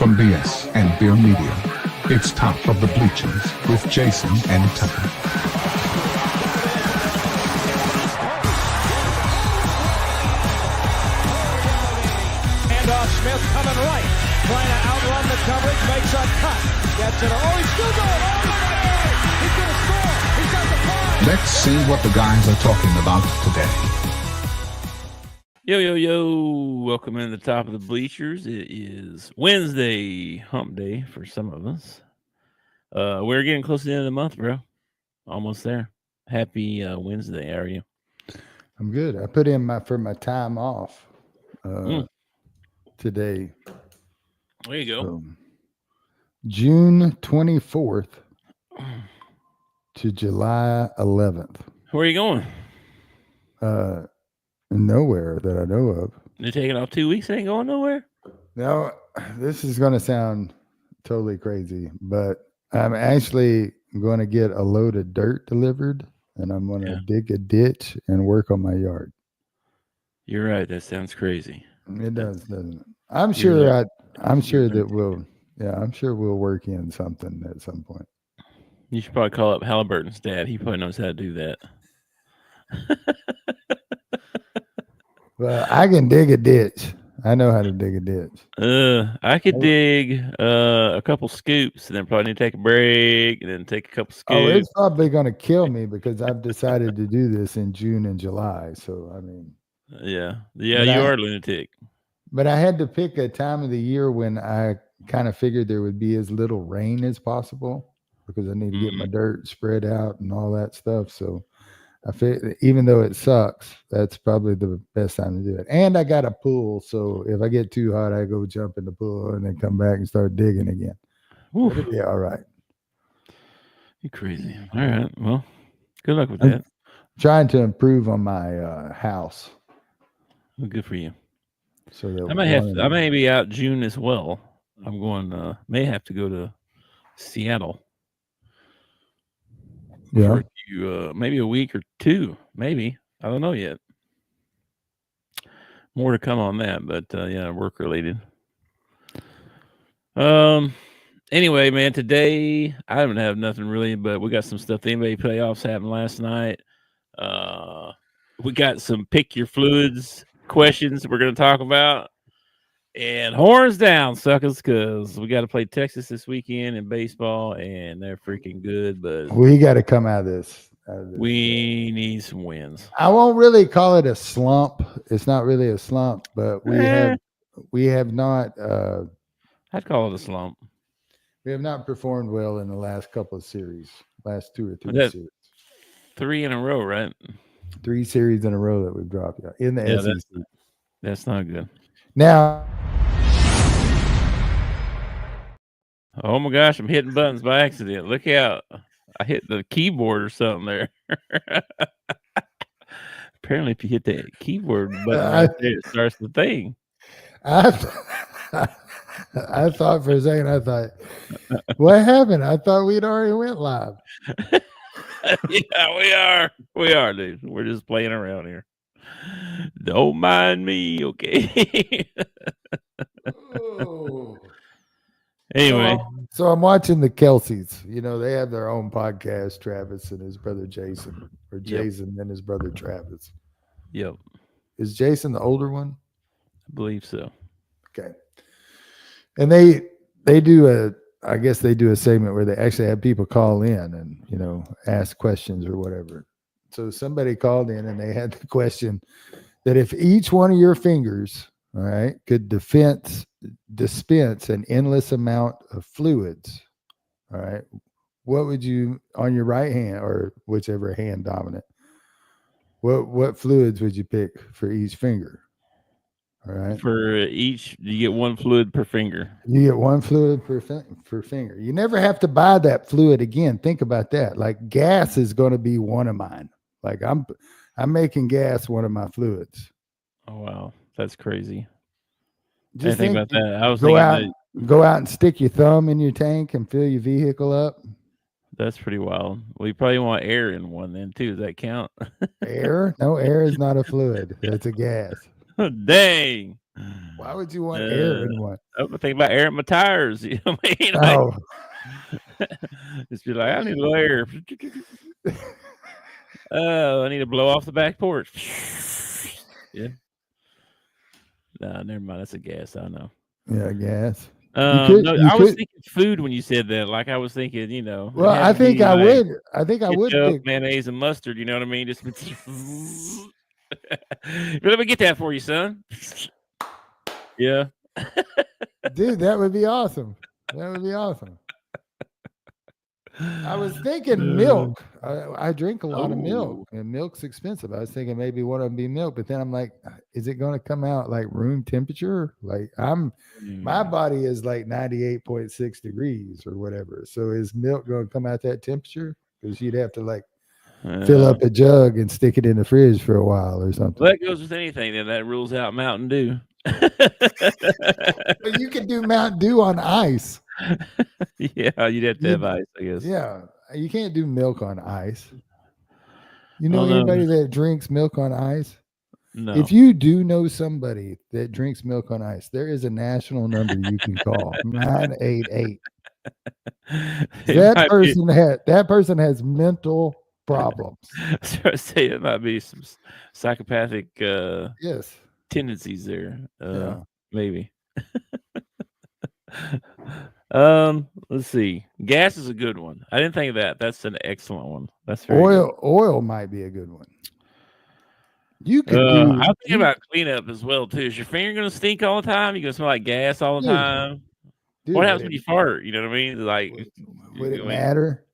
from BS and Beer Media. It's Top of the Bleachers with Jason and Tucker. Handoff, Smith coming right, trying to outrun the coverage, makes a cut, gets it. Oh, he's still going all the way. He's going to score. He's got the ball. Let's see what the guys are talking about today. Yo. Welcome in the Top of the Bleachers. It is Wednesday, hump day for some of us. We're getting close to the end of the month, bro. Almost there. Happy Wednesday. How are you? I'm good. I put in for my time off today. There you go. June 24th to July 11th. Where are you going? Nowhere that I know of. You're taking off 2 weeks and ain't going nowhere? Now, this is going to sound totally crazy, but I'm actually going to get a load of dirt delivered, and I'm going to dig a ditch and work on my yard. You're right. That sounds crazy. It does, doesn't it? I'm sure we'll work in something at some point. You should probably call up Halliburton's dad. He probably knows how to do that. Well, I can dig a ditch. I know how to dig a ditch. I could dig a couple scoops and then probably need to take a break and then take a couple scoops. Oh, it's probably going to kill me because I've decided to do this in June and July. So, I mean. Yeah, you are a lunatic. But I had to pick a time of the year when I kind of figured there would be as little rain as possible because I need to get my dirt spread out and all that stuff. So, even though it sucks, that's probably the best time to do it. And I got a pool, so if I get too hot, I go jump in the pool and then come back and start digging again. It'll be all right. You're crazy. All right. Well, good luck with that. Trying to improve on my house. Well, good for you. So that I may be out June as well. I'm going. May have to go to Seattle. Yeah. Maybe a week or two. Maybe. I don't know yet. More to come on that, but work related. Anyway, man, today I don't have nothing really, but we got some stuff. The NBA playoffs happened last night. We got some pick your fluids questions we're going to talk about. And horns down, suckers, because we got to play Texas this weekend in baseball, and they're freaking good. But we got to come out of this. We need some wins. I won't really call it a slump. It's not really a slump, but we have not. I'd call it a slump. We have not performed well in the last couple of series, last 2 or 3 series. 3 in a row, right? 3 series in a row that we've dropped in the SEC. That's not good. Now, oh my gosh, I'm hitting buttons by accident. Look out. I hit the keyboard or something there. Apparently, if you hit the keyboard button, it starts the thing. I thought for a second, what happened? I thought we'd already went live. Yeah, we are, dude. We're just playing around here. Don't mind me, okay? Anyway. So I'm watching the Kelseys. You know, they have their own podcast, Travis and his brother Jason, or Jason and his brother Travis. Yep. Is Jason the older one? I believe so. Okay. And they do I guess they do a segment where they actually have people call in and, you know, ask questions or whatever. So somebody called in and they had the question that if each one of your fingers, all right, could dispense an endless amount of fluids, all right, what would you, on your right hand or whichever hand dominant, what fluids would you pick for each finger? All right. For each, you get one fluid per finger. You get one fluid per finger. You never have to buy that fluid again. Think about that. Like gas is going to be one of mine. Like I'm making gas one of my fluids. Oh wow, that's crazy. Just think about that. I was go thinking out and stick your thumb in your tank and fill your vehicle up. That's pretty wild. Well, you probably want air in one then too. Does that count? Air? No, air is not a fluid. It's a gas. Dang. Why would you want air in one? I'm thinking about airing my tires. You know what I mean? Oh, Just be like, I need a little air. Oh, I need to blow off the back porch. Yeah. Nah, never mind. That's a gas. I know. yeah, gas. No, I was thinking food when you said that. Like I was thinking, you know. Well, I think I would. I think I would ketchup, pick mayonnaise and mustard. You know what I mean? Just let me get that for you, son. Yeah. Dude, that would be awesome. That would be awesome. I was thinking milk. I drink a lot of milk, and milk's expensive. I was thinking maybe one of them be milk, but then I'm like, is it going to come out like room temperature? Like my body is like 98.6 degrees or whatever. So is milk going to come out that temperature? Because you'd have to like fill up a jug and stick it in the fridge for a while or something. Well, that goes with anything. Then that rules out Mountain Dew. But you can do Mountain Dew on ice. Yeah, you'd have to have ice, I guess. Yeah, you can't do milk on ice. You know anybody that drinks milk on ice? No. If you do know somebody that drinks milk on ice, there is a national number you can call 988. That person has mental problems. So I say it might be some psychopathic Yes. tendencies there. Yeah. Maybe. Let's see. Gas is a good one. I didn't think of that. That's an excellent one. That's very good. Oil might be a good one. You could I'm thinking about cleanup as well too. Is your finger gonna stink all the time? You gonna smell like gas all the time? Dude, what happens when you fart? You know what I mean? Like, would it matter?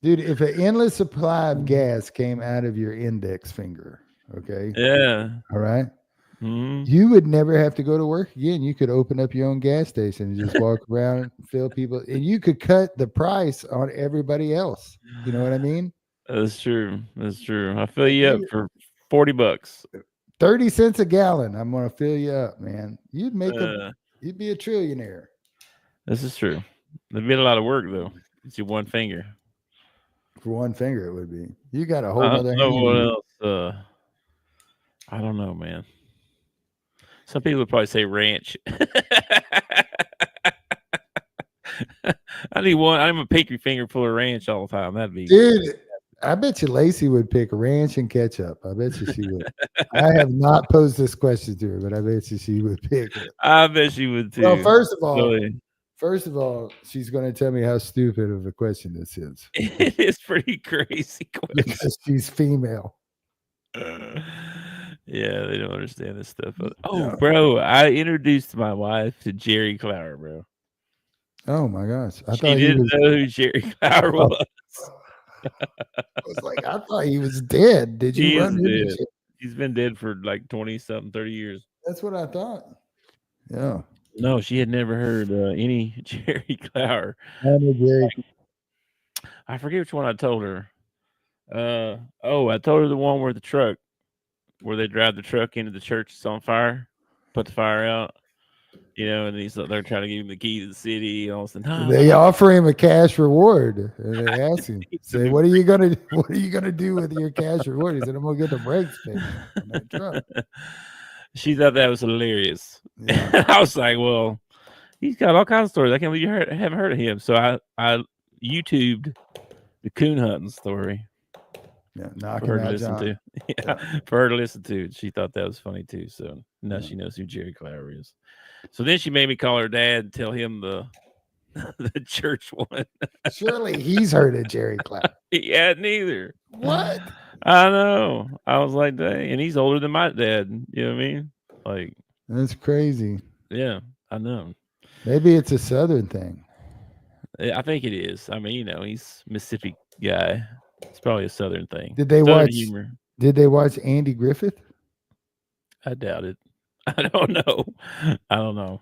Dude, if an endless supply of gas came out of your index finger, okay? Yeah. All right. Mm-hmm. You would never have to go to work again. You could open up your own gas station and just walk around and fill people, and you could cut the price on everybody else. You know what I mean? That's true. That's true. I'll fill you up for $40. 30 cents a gallon. I'm gonna fill you up, man. You'd be a trillionaire. This is true. There'd be a lot of work though. It's your one finger. For one finger, it would be. You got a whole other hand. What else? I don't know, man. Some people would probably say ranch. I need one. I'm a pinky finger full of ranch all the time. That'd be. Dude, I bet you Lacey would pick ranch and ketchup. I bet you she would. I have not posed this question to her, but I bet you she would pick it. I bet she would too. Well, first of all, she's going to tell me how stupid of a question this is. It is pretty crazy question. Because she's female. Yeah, they don't understand this stuff. Oh, bro, I introduced my wife to Jerry Clower, bro. Oh my gosh. She didn't know who Jerry Clower was. I was like, I thought he was dead. Did you run into him? He's been dead for like 20-something, 30 years. That's what I thought. Yeah. No, she had never heard any Jerry Clower. I forget which one I told her. I told her the one where where they drive the truck into the church, it's on fire, put the fire out. You know, and they're trying to give him the key to the city. And all of a sudden, they offer him a cash reward, and they ask him, "Say, what are you gonna do with your cash reward?" He said, "I'm gonna get the brakes fixed on that truck." She thought that was hilarious. Yeah. I was like, "Well, he's got all kinds of stories. I can't believe you haven't heard of him." So I YouTubed the coon hunting story. Yeah, for her to listen to. Yeah, for her to listen to. She thought that was funny too. So now she knows who Jerry Clower is. So then she made me call her dad and tell him the church one. Surely he's heard of Jerry Clower. He hadn't either. What? I know. I was like, dang, and he's older than my dad. You know what I mean? Like, that's crazy. Yeah, I know. Maybe it's a Southern thing. I think it is. I mean, you know, he's a Mississippi guy. It's probably a Southern thing. Did they watch Andy Griffith? I doubt it. I don't know.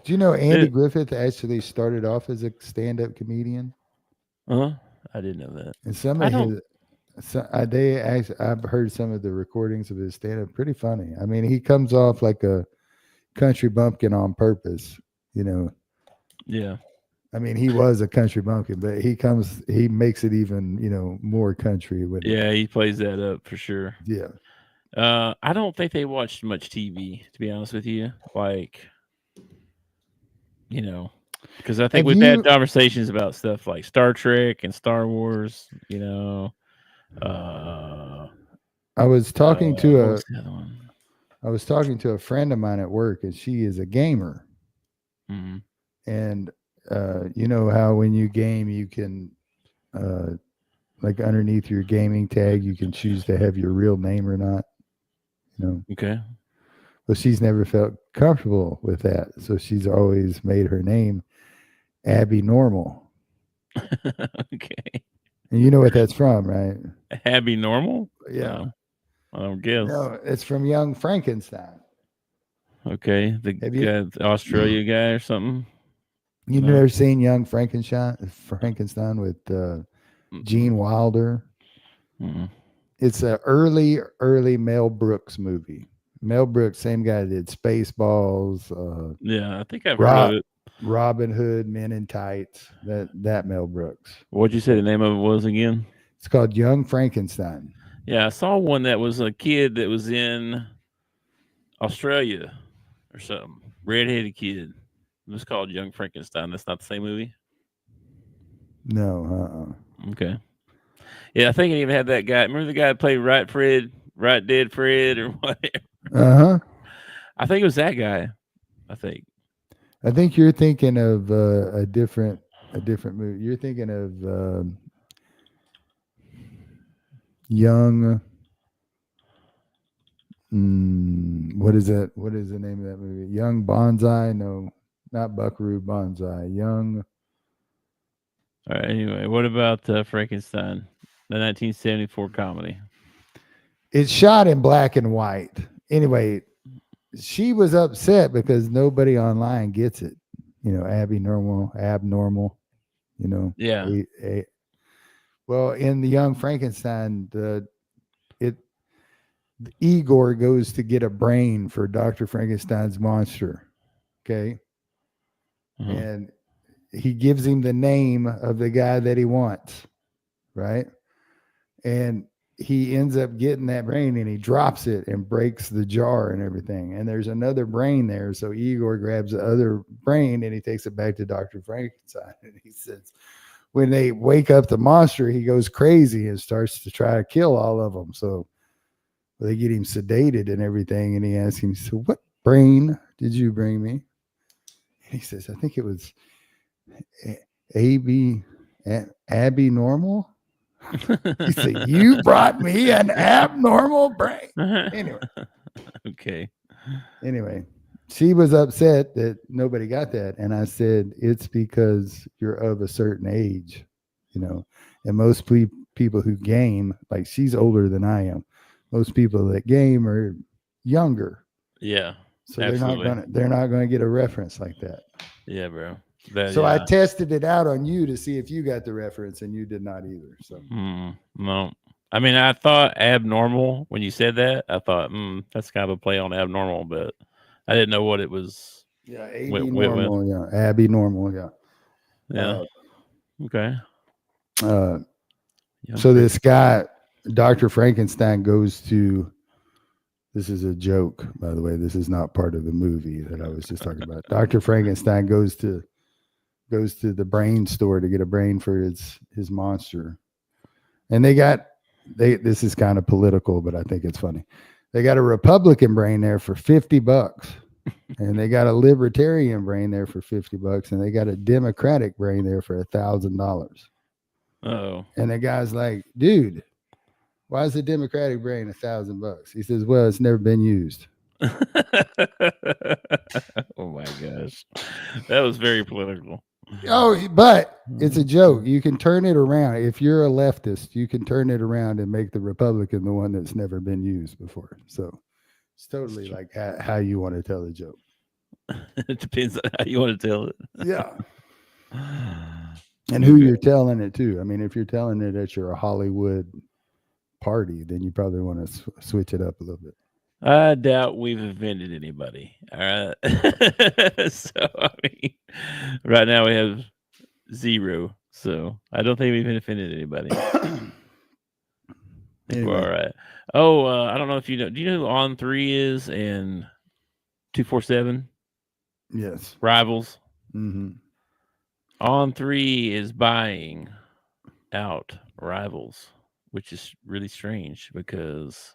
Do you know Andy Griffith actually started off as a stand-up comedian? I didn't know that. And I've heard some of the recordings of his stand-up. Pretty funny. I mean, he comes off like a country bumpkin on purpose. You know. Yeah. I mean, he was a country bumpkin, but he makes it even, more country. Yeah, he plays that up for sure. Yeah. I don't think they watched much TV, to be honest with you. Like, because I think Have we've had you? conversations about stuff like Star Trek and Star Wars. Uh, I was talking to what a was the other one? I was talking to a friend of mine at work, and she is a gamer. Mm-hmm. And you know how when you game, you can like underneath your gaming tag, you can choose to have your real name or not. Okay. But she's never felt comfortable with that, so she's always made her name Abby Normal. Okay. And you know what that's from, right? Abby Normal? Yeah. No, I don't guess. No, it's from Young Frankenstein. Okay. The Have guy, the Australia guy or something? you No. never seen Young Frankenstein with Gene Wilder? Mm-mm. It's an early Mel Brooks movie. Mel Brooks, same guy that did Spaceballs, Yeah, I think I've heard of it. Robin Hood, Men in Tights. That Mel Brooks. What'd you say the name of it was again? It's called Young Frankenstein. Yeah, I saw one that was a kid that was in Australia or something. Redheaded kid. It was called Young Frankenstein. That's not the same movie? No, Okay. Yeah, I think it even had that guy. Remember the guy that played Right Dead Fred or whatever? I think it was that guy. I think. I think you're thinking of a different movie. You're thinking of Young. What is that? What is the name of that movie? Young Bonsai? No, not Buckaroo Banzai. Young. All right. Anyway, what about Frankenstein, the 1974 comedy? It's shot in black and white. Anyway, she was upset because nobody online gets it. Abnormal. Yeah. Well, in the Young Frankenstein, Igor goes to get a brain for Dr. Frankenstein's monster. Okay. Uh-huh. And he gives him the name of the guy that he wants. Right. And he ends up getting that brain and he drops it and breaks the jar and everything. And there's another brain there. So Igor grabs the other brain and he takes it back to Dr. Frankenstein. And he says, when they wake up the monster, he goes crazy and starts to try to kill all of them. So they get him sedated and everything. And he asks him, so what brain did you bring me? And he says, I think it was Abby Normal. He said, you brought me an abnormal brain. Anyway. Okay. Anyway, she was upset that nobody got that. And I said, it's because you're of a certain age, and most people who game, like she's older than I am. Most people that game are younger. Yeah. So absolutely. they're not gonna get a reference like that. Yeah, bro. I tested it out on you to see if you got the reference, and you did not either. So no, I mean, I thought abnormal when you said that. I thought that's kind of a play on abnormal, but I didn't know what it was. Yeah, Abby Normal. Yeah, Abby Normal. Yeah. Yeah. Okay. So this guy, Dr. Frankenstein, goes to. This is a joke, by the way. This is not part of the movie that I was just talking about. Dr. Frankenstein goes to the brain store to get a brain for his monster. And this is kind of political, but I think it's funny. They got a Republican brain there for $50, and they got a Libertarian brain there for $50, and they got a Democratic brain there for $1,000. Oh. And the guy's like, dude, why is the Democratic brain $1,000? He says, well, it's never been used. Oh my gosh. That was very political. Oh, but it's a joke. You can turn it around. If you're a leftist, you can turn it around and make the Republican the one that's never been used before. So it's totally like how you want to tell the joke. It depends on how you want to tell it. Yeah. And who you're telling it to. I mean, if you're telling it at your Hollywood party, then you probably want to switch it up a little bit. I doubt we've offended anybody. All right. So, I mean, right now we have 0. So I don't think we've offended anybody. Anyway, All right. Oh, I don't know if you know. Do you know who On 3 is and 247 yes. Rivals? Mm-hmm. On 3 is buying out Rivals, which is really strange because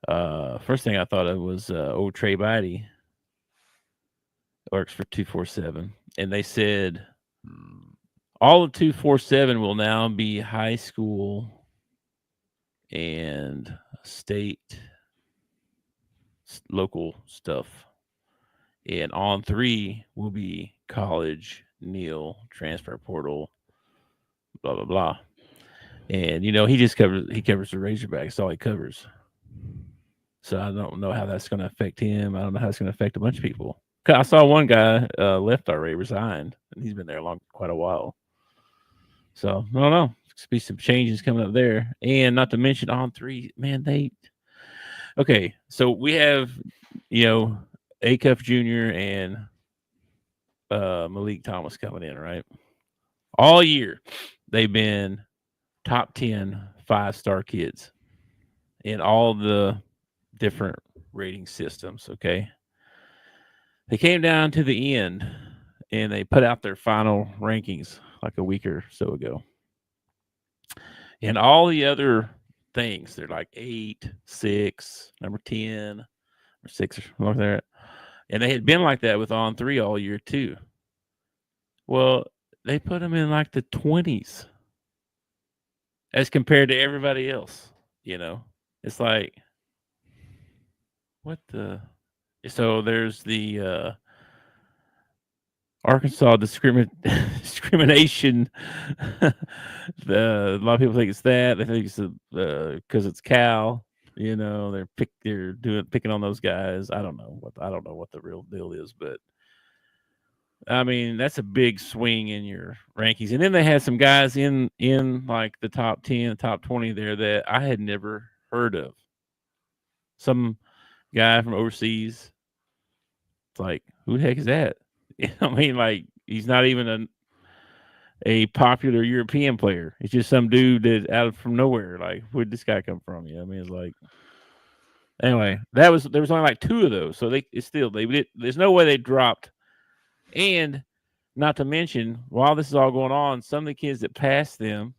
first thing I thought of was old Trey Bitey works for 247, and they said all of 247 will now be high school and state local stuff, and On 3 will be college, Neil, transfer portal, blah blah blah. And he covers the Razorbacks. That's all he covers. So I don't know how that's going to affect him. I don't know how it's going to affect a bunch of people. I saw one guy left already, resigned, and he's been there quite a while. So I don't know. There's be some changes coming up there, and not to mention On 3, man. Okay, so we have Acuff Jr. and Malik Thomas coming in, right? All year they've been top 10 5-star kids in all the different rating systems. Okay, they came down to the end and they put out their final rankings like a week or so ago, and all the other things they're like 8, 6, number 10 or 6 or something like that, and they had been like that with On 3 all year too. Well, they put them in like the 20s as compared to everybody else. It's like, what the? So there's the Arkansas discrimination. A lot of people think it's that. They think it's because it's Cal. They're picking on those guys. I don't know what the real deal is, but I mean that's a big swing in your rankings. And then they had some guys in like the top 10, top 20 there that I had never heard of. Some guy from overseas. It's like, who the heck is that? I mean, like, he's not even a popular European player. It's just some dude that from nowhere. Like, where'd this guy come from? I mean, it's like, anyway, there was only like 2 of those. So there's no way they dropped. And not to mention, while this is all going on, some of the kids that passed them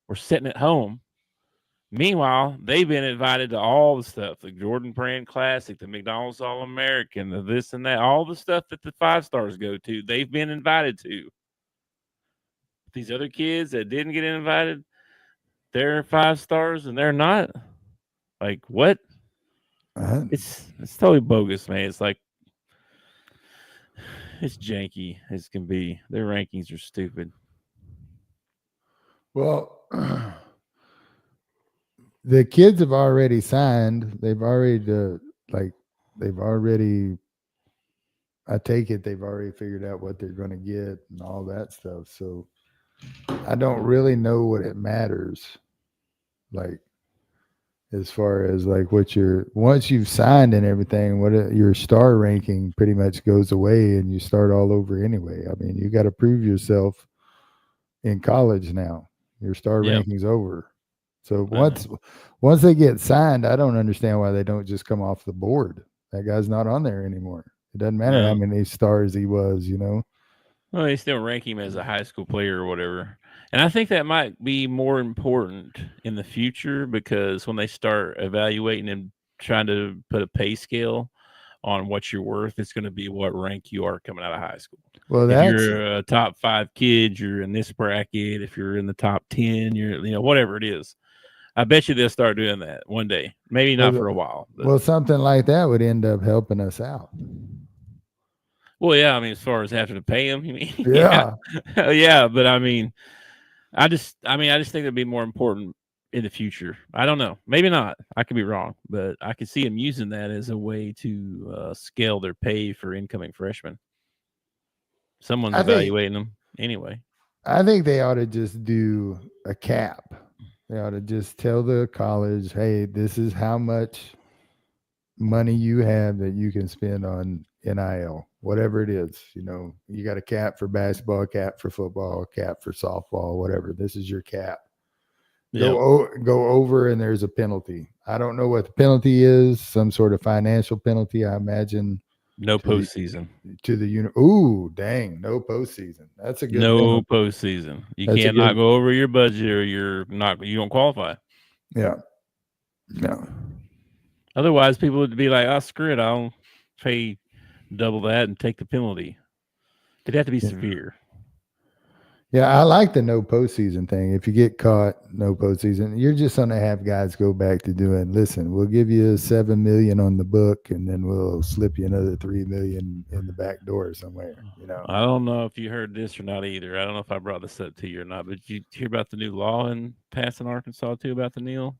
were sitting at home. Meanwhile, they've been invited to all the stuff, the Jordan Brand Classic, the McDonald's All-American, the this and that, all the stuff that the 5-stars go to, they've been invited to. These other kids that didn't get invited, they're 5-stars and they're not. Like, what? It's totally bogus, man. It's like, it's janky as can be. Their rankings are stupid. Well, the kids have already signed. They've already I take it they've already figured out what they're going to get and all that stuff. So I don't really know what it matters. Like, as far as like once you've signed and everything, your star ranking pretty much goes away and you start all over anyway. I mean, you got to prove yourself in college now. Your star ranking's over. So once they get signed, I don't understand why they don't just come off the board. That guy's not on there anymore. It doesn't matter how many stars he was, Well, they still rank him as a high school player or whatever. And I think that might be more important in the future because when they start evaluating and trying to put a pay scale on what you're worth, it's going to be what rank you are coming out of high school. Well, if you're a top 5 kid, you're in this bracket. If you're in the top 10, you're, whatever it is. I bet you they'll start doing that one day. Maybe not for a while. But. Well, something like that would end up helping us out. Well, yeah. I mean, as far as having to pay them, you mean? Yeah. Yeah. But I mean, I just think it'd be more important in the future. I don't know. Maybe not. I could be wrong, but I could see them using that as a way to scale their pay for incoming freshmen. Someone's evaluating them anyway. I think they ought to just do a cap. They ought to just tell the college, hey, this is how much money you have that you can spend on NIL, whatever it is. You got a cap for basketball, cap for football, cap for softball, whatever. This is your cap. Go over and there's a penalty. I don't know what the penalty is. Some sort of financial penalty, I imagine. No postseason. Ooh, dang! No postseason. That's a good. No penalty. postseason. You That's a can't good- not go over your budget, or you don't qualify. Yeah. No. Otherwise, people would be like, "Oh, screw it! I'll pay double that and take the penalty." It'd have to be severe. Yeah, I like the no postseason thing. If you get caught, no postseason, you're just going to have guys go back to doing. Listen, we'll give you $7 million on the book, and then we'll slip you another $3 million in the back door somewhere. You know, I don't know if you heard this or not either. I don't know if I brought this up to you or not, but did you hear about the new law passed in Arkansas too about the kneel?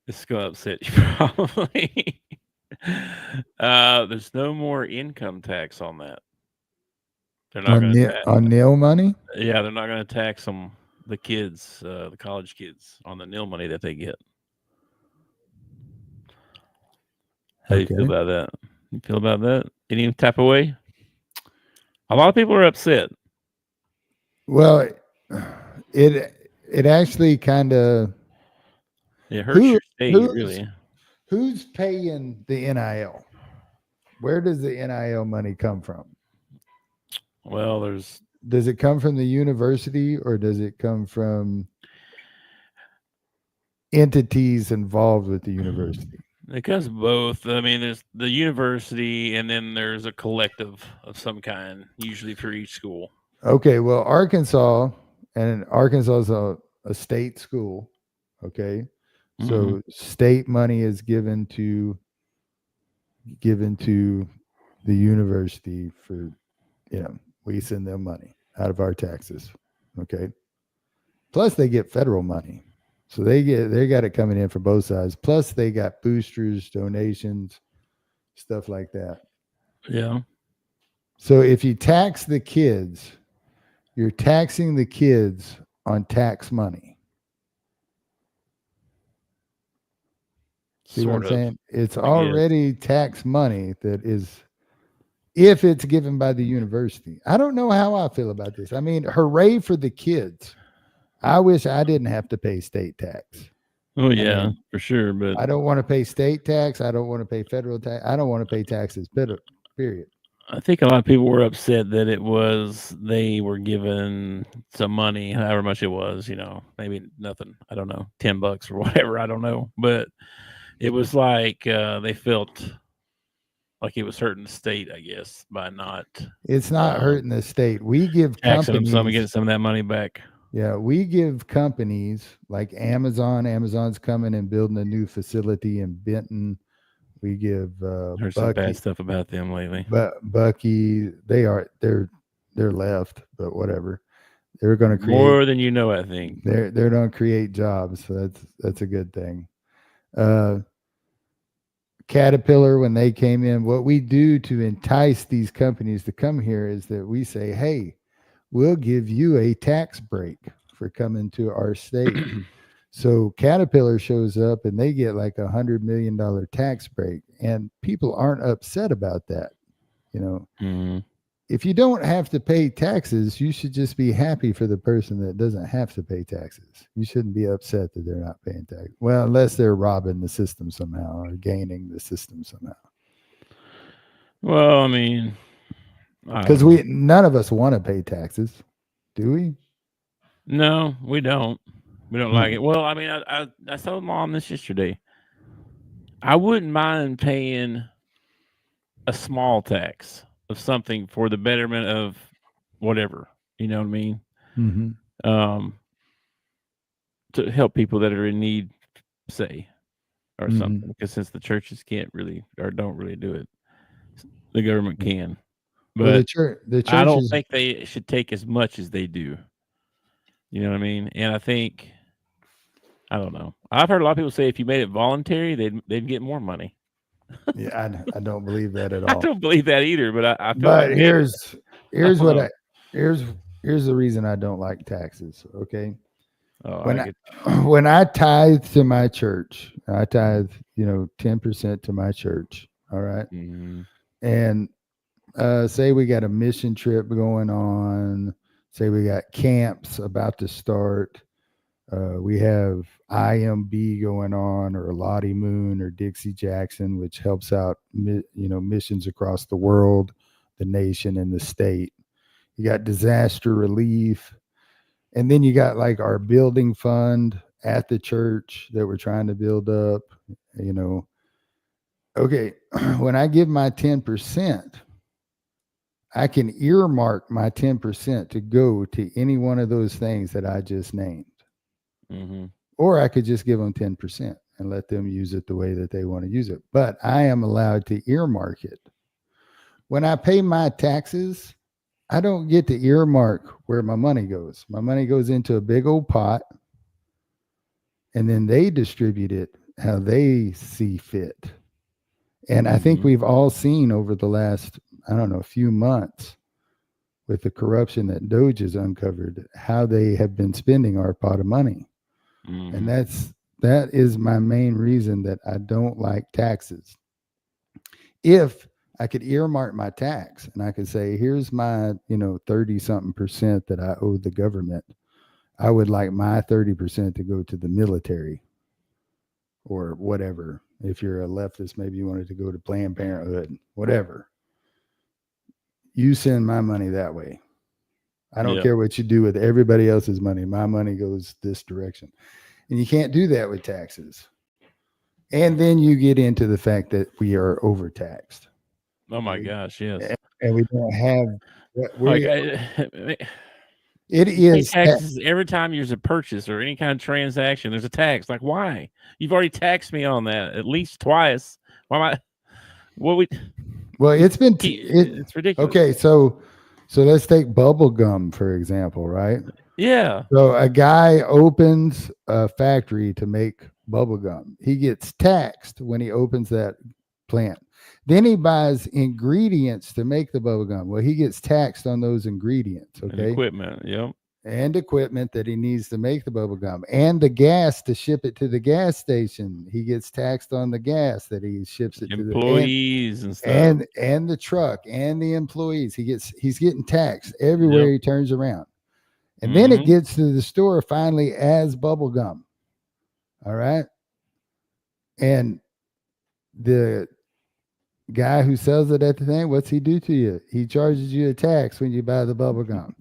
This is going to upset you probably. There's no more income tax on that. They're not going to on nil money. Yeah, they're not going to tax the kids, the college kids, on the nil money that they get. How do you feel about that? You feel about that? Any type of way? A lot of people are upset. Well, it actually kind of hurts your state, really. Who's paying the NIL? Where does the NIL money come from? Well, does it come from the university or does it come from entities involved with the university? It comes both. I mean, there's the university and then there's a collective of some kind, usually for each school. Okay, well, Arkansas is a state school. Okay. So state money is given to the university for, we send them money out of our taxes. Okay. Plus they get federal money. So they got it coming in for both sides. Plus they got boosters, donations, stuff like that. Yeah. So if you tax the kids, you're taxing the kids on tax money. See what I'm saying? It's already tax money that is, if it's given by the university. I don't know how I feel about this. I mean, hooray for the kids. I wish I didn't have to pay state tax. Oh, yeah, for sure. But I don't want to pay state tax. I don't want to pay federal tax. I don't want to pay taxes, period. I think a lot of people were upset that they were given some money, however much it was, maybe nothing. I don't know, $10 or whatever. I don't know. But it was like they felt like it was hurting the state, I guess, by not. It's not hurting the state. We give companies getting some of that money back. Yeah, we give companies like Amazon. Amazon's coming and building a new facility in Benton. We give Heard some bad stuff about them lately. But Bucky, they're left, but whatever. They're going to create more than you know. I think they're going to create jobs, so that's a good thing. Caterpillar, when they came in, what we do to entice these companies to come here is that we say, hey, we'll give you a tax break for coming to our state. So Caterpillar shows up and they get like $100 million tax break, and people aren't upset about that. If you don't have to pay taxes, you should just be happy for the person that doesn't have to pay taxes. You shouldn't be upset that they're not paying tax. Well, unless they're robbing the system somehow or gaining the system somehow. Well, I mean, because none of us want to pay taxes, do we? No, we don't. We don't like it. Well, I mean, I told Mom this yesterday. I wouldn't mind paying a small tax of something for the betterment of whatever. You know what I mean? Mm-hmm. To help people that are in need, say, or something. Because since the churches can't really or don't really do it, the government can. But the church I don't think they should take as much as they do. You know what I mean? And I think, I don't know. I've heard a lot of people say if you made it voluntary, they'd get more money. Yeah, I don't believe that at all. I don't believe that either. But I feel but like here's the reason I don't like taxes. Okay. When I tithe to my church, I tithe 10% to my church. All right. Mm-hmm. And say we got a mission trip going on say we got camps about to start. We have IMB going on, or Lottie Moon, or Dixie Jackson, which helps out, missions across the world, the nation, and the state. You got disaster relief. And then you got like our building fund at the church that we're trying to build up, Okay, when I give my 10%, I can earmark my 10% to go to any one of those things that I just named. Mm-hmm. Or I could just give them 10% and let them use it the way that they want to use it. But I am allowed to earmark it. When I pay my taxes, I don't get to earmark where my money goes. My money goes into a big old pot, and then they distribute it how they see fit. And I think we've all seen over the last, few months with the corruption that Doge has uncovered, how they have been spending our pot of money. And that is my main reason that I don't like taxes. If I could earmark my tax and I could say, here's my, 30 something percent that I owe the government, I would like my 30% to go to the military or whatever. If you're a leftist, maybe you wanted to go to Planned Parenthood, whatever. You send my money that way. I don't care what you do with everybody else's money. My money goes this direction. And you can't do that with taxes. And then you get into the fact that we are overtaxed. Oh my gosh, yes. And we don't have it is taxes every time there's a purchase or any kind of transaction. There's a tax. Like, why? You've already taxed me on that at least twice. Why am I? Well, it's ridiculous. Okay, so let's take bubble gum for example, right? Yeah. So a guy opens a factory to make bubble gum. He gets taxed when he opens that plant. Then he buys ingredients to make the bubble gum. Well, he gets taxed on those ingredients. Okay. And equipment. Yep. And equipment that he needs to make the bubble gum, and the gas to ship it to the gas station. He gets taxed on the gas that he ships it to the employees and stuff, and the truck and the employees. He's getting taxed everywhere he turns around. And then it gets to the store finally as bubble gum. All right. And the guy who sells it at the thing, what's he do to you? He charges you a tax when you buy the bubble gum.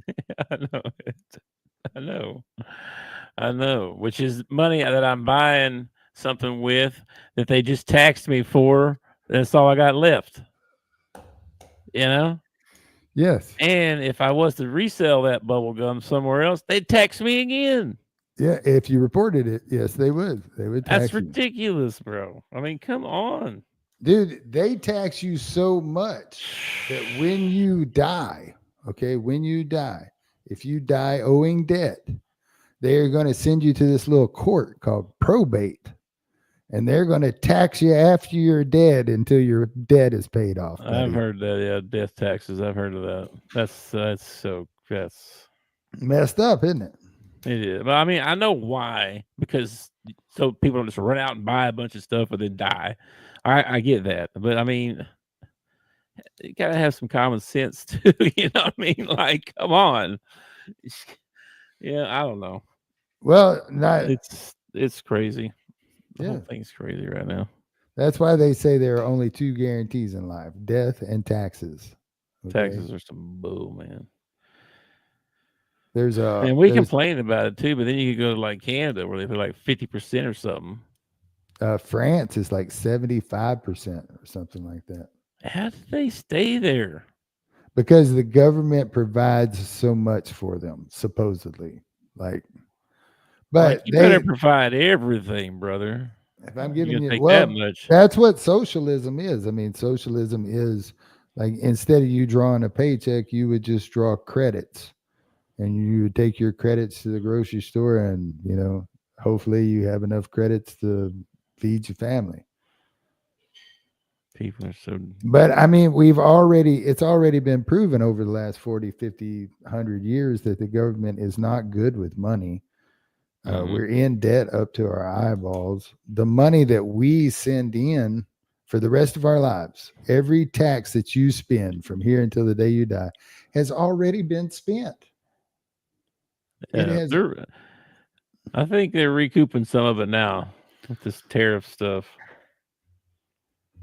I know. Which is money that I'm buying something with that they just taxed me for. That's all I got left. Yes. And if I was to resell that bubble gum somewhere else, they'd tax me again. Yeah, if you reported it, yes, they would. They would tax That's ridiculous, bro. I mean, come on. Dude, they tax you so much that when you die, if you die owing debt, they're going to send you to this little court called probate, and they're going to tax you after you're dead until your debt is paid off. Buddy. I've heard that. Yeah, death taxes. I've heard of that. That's messed up, isn't it? It is. But I mean, I know why, because so people don't just run out and buy a bunch of stuff and then die. I get that, but I mean, you gotta have some common sense too. You know what I mean? Like, come on. Yeah, I don't know. Well, it's crazy. The whole Yeah. thing's crazy right now. That's why they say there are only two guarantees in life: death and taxes. Okay? Taxes are some bull, man. And we complain about it too, but then you could go to like Canada where they pay like 50% or something. France is like 75% or something like that. How do they stay there? Because the government provides so much for them, supposedly. But you better provide everything, brother. If I'm giving you that much, that's what socialism is. I mean, socialism is like, instead of you drawing a paycheck, you would just draw credits, and you would take your credits to the grocery store, and hopefully you have enough credits to feed your family. People are so. But I mean, it's already been proven over the last 40, 50, 100 years that the government is not good with money. We're in debt up to our eyeballs. The money that we send in for the rest of our lives, every tax that you spend from here until the day you die, has already been spent. It has. I think they're recouping some of it now with this tariff stuff.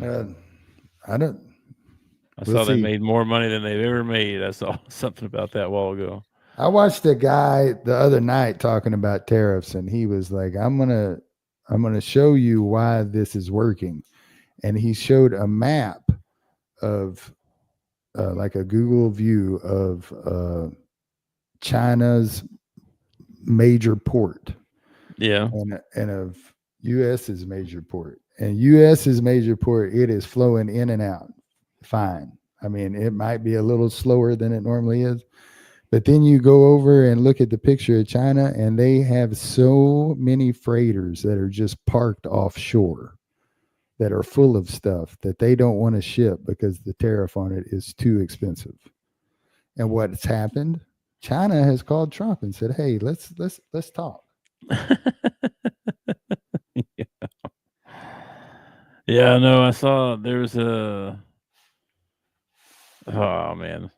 I don't. I We'll saw they see. made more money than they've ever made. I saw something about that a while ago. I watched a guy the other night talking about tariffs, and he was like, I'm gonna show you why this is working. And he showed a map of like a Google view of China's major port. Yeah. And of US's major port. And US's major port, it is flowing in and out fine. I mean, it might be a little slower than it normally is. But then you go over and look at the picture of China, and they have so many freighters that are just parked offshore that are full of stuff that they don't want to ship because the tariff on it is too expensive. And what's happened? China has called Trump and said, "Hey, let's talk." Yeah, no, I saw there's a. Oh man,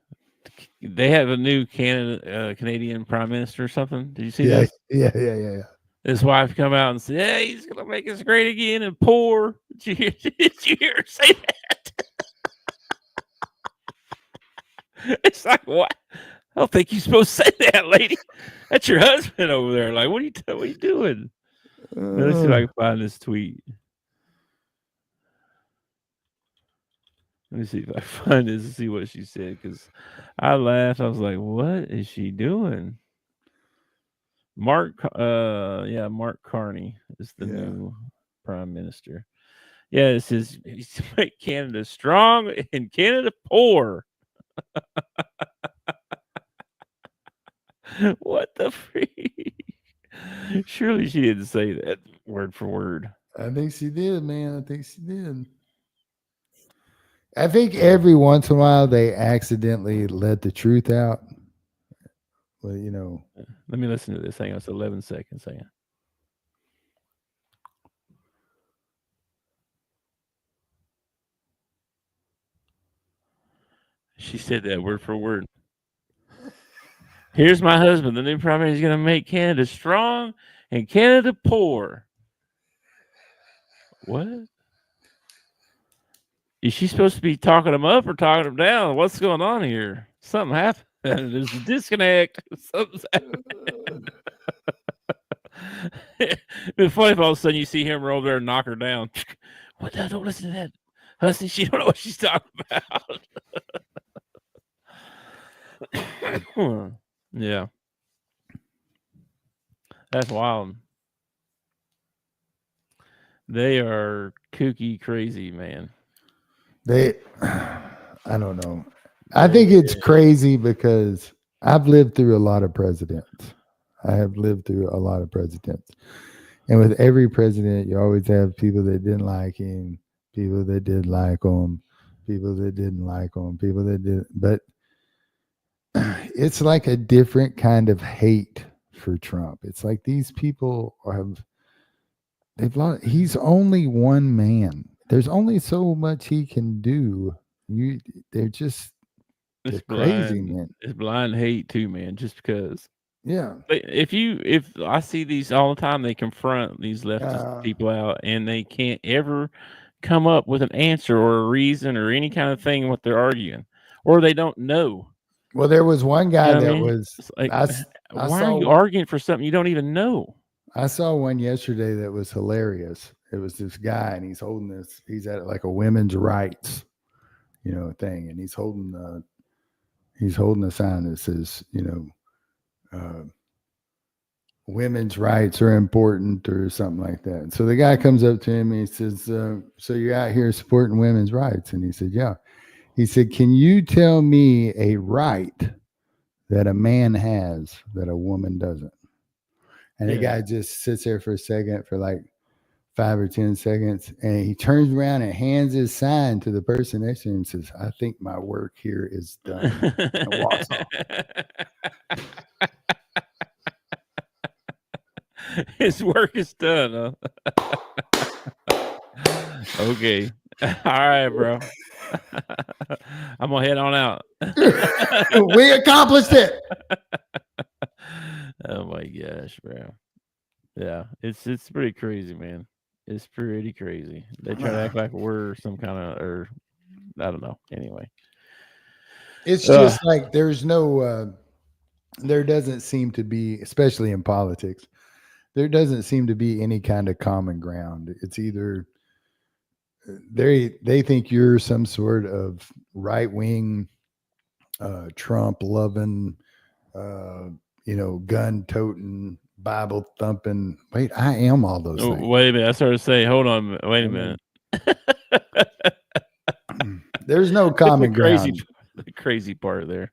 they have a new Canadian prime minister or something. Did you see that? Yeah. His wife come out and say, "Hey, he's gonna make us great again and poor." Did you hear her say that? It's like, what? I don't think you're supposed to say that, lady. That's your husband over there. Like, what are you doing? Let's see if I can find this tweet. Let me see if I find this and see what she said, because I laughed. I was like, what is she doing? Mark Carney is the new prime minister. Yeah, it says he's to make Canada strong and Canada poor. What the freak? Surely she didn't say that word for word. I think she did, man. I think she did. I think every once in a while they accidentally let the truth out. Well, you know. Let me listen to this. Hang on, it's 11 seconds. Hang on. She said that word for word. Here's my husband. The new prime minister is going to make Canada strong and Canada poor. What? Is she supposed to be talking them up or talking them down? What's going on here? Something happened. There's a disconnect. Something's happening. It'd be funny if all of a sudden you see him roll there and knock her down. What? Don't listen to that. Hussy, she don't know what she's talking about. Yeah. That's wild. They are kooky crazy, man. I don't know. I think it's crazy because I've lived through a lot of presidents. I have lived through a lot of presidents. And with every president, you always have people that didn't like him, people that did like him, people that didn't like him, people that did. But it's like a different kind of hate for Trump. It's like these people they've lost. He's only one man. There's only so much he can do. They're crazy, man. It's blind hate too, man. Just because. Yeah. If I see these all the time, they confront these leftist people out, and they can't ever come up with an answer or a reason or any kind of thing what they're arguing, or they don't know. Well, there was one guy was like, why are you arguing for something you don't even know? I saw one yesterday that was hilarious. It was this guy, and he's at like a women's rights, thing, and he's holding a sign that says, women's rights are important or something like that. And so the guy comes up to him and he says, so you're out here supporting women's rights? And he said, yeah. He said, can you tell me a right that a man has that a woman doesn't? And the guy just sits there for a second, for like 5 or 10 seconds. And he turns around and hands his sign to the person next to him and says, I think my work here is done. And walks off. His work is done, huh? Okay. All right, bro. I'm gonna head on out. We accomplished it. Oh my gosh, bro. Yeah, it's pretty crazy, man. It's pretty crazy. They try to act like we're some kind of, or I don't know. Anyway, It's uh, just like there doesn't seem to be, especially in politics, there doesn't seem to be any kind of common ground. It's either they think you're some sort of right wing, Trump loving, uh, gun toting, Bible thumping. Wait, I am all those things. wait a minute. I started to say, hold on, wait a I mean, minute. there's no That's the common ground. the crazy part there.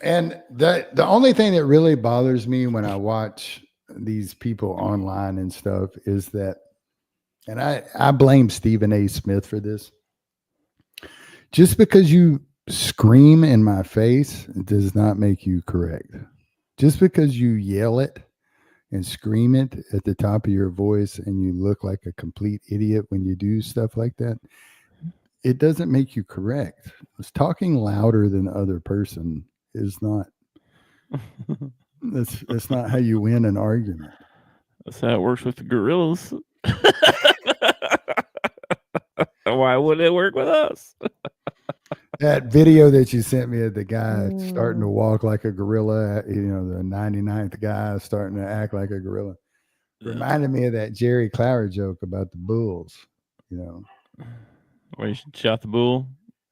And the only thing that really bothers me when I watch these people online and stuff is that, and I blame Stephen A. Smith for this. Just because you scream in my face does not make you correct. Just because you yell it and scream it at the top of your voice and you look like a complete idiot when you do stuff like that, it doesn't make you correct. It's talking louder than the other person is not. That's not how you win an argument. That's how it works with the gorillas. Why wouldn't it work with us? That video that you sent me of the guy starting to walk like a gorilla, the 99th guy starting to act like a gorilla, reminded me of that Jerry Clower joke about the bulls. Where you shot the bull?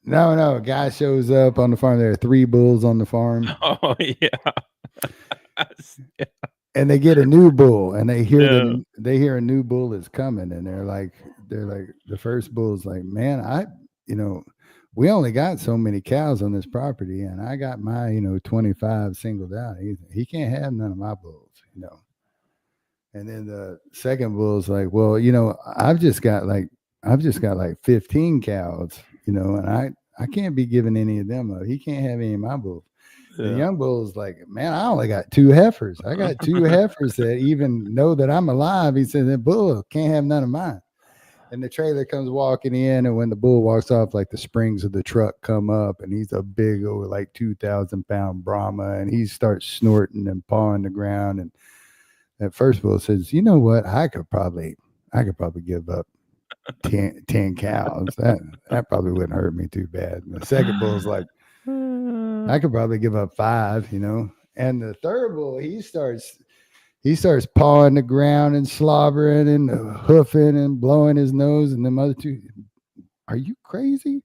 No, a guy shows up on the farm. There are 3 bulls on the farm. Oh yeah. And they get a new bull, and they hear a new bull is coming, and they're like the first bull's like, man, we only got so many cows on this property, and I got my 25 singled out. He can't have none of my bulls, And then the second bull's like, well, I've just got like 15 cows, and I can't be giving any of them up. He can't have any of my bulls. The young bull's like, man, I only got 2 heifers. I got 2 heifers that even know that I'm alive. He said, the bull can't have none of mine. And the trailer comes walking in, and when the bull walks off, like the springs of the truck come up, and he's a big old, like 2,000-pound Brahma, and he starts snorting and pawing the ground. And that first bull says, you know what? I could probably give up 10 cows. That probably wouldn't hurt me too bad. And the second bull's like, I could probably give up 5, And the third bull, he starts pawing the ground and slobbering and hoofing and blowing his nose. And them other 2, are you crazy?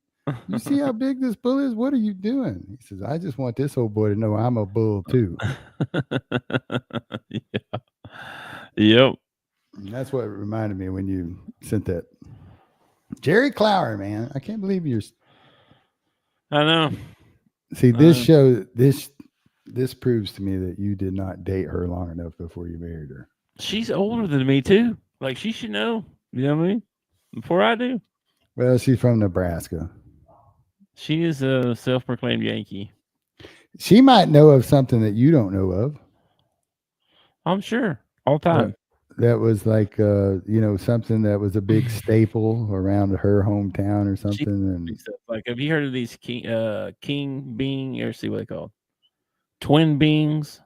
You see how big this bull is? What are you doing? He says, I just want this old boy to know I'm a bull too. Yeah. Yep. And that's what reminded me when you sent that. Jerry Clower, man. I can't believe you're. I know. See, this show, this proves to me that you did not date her long enough before you married her. She's older than me too. Like she should know. You know what I mean? Before I do. Well, she's from Nebraska. She is a self-proclaimed Yankee. She might know of something that you don't know of. I'm sure. All the time. That was like, something that was a big staple around her hometown or something. And like, have you heard of these king being, or see what they call twin beings?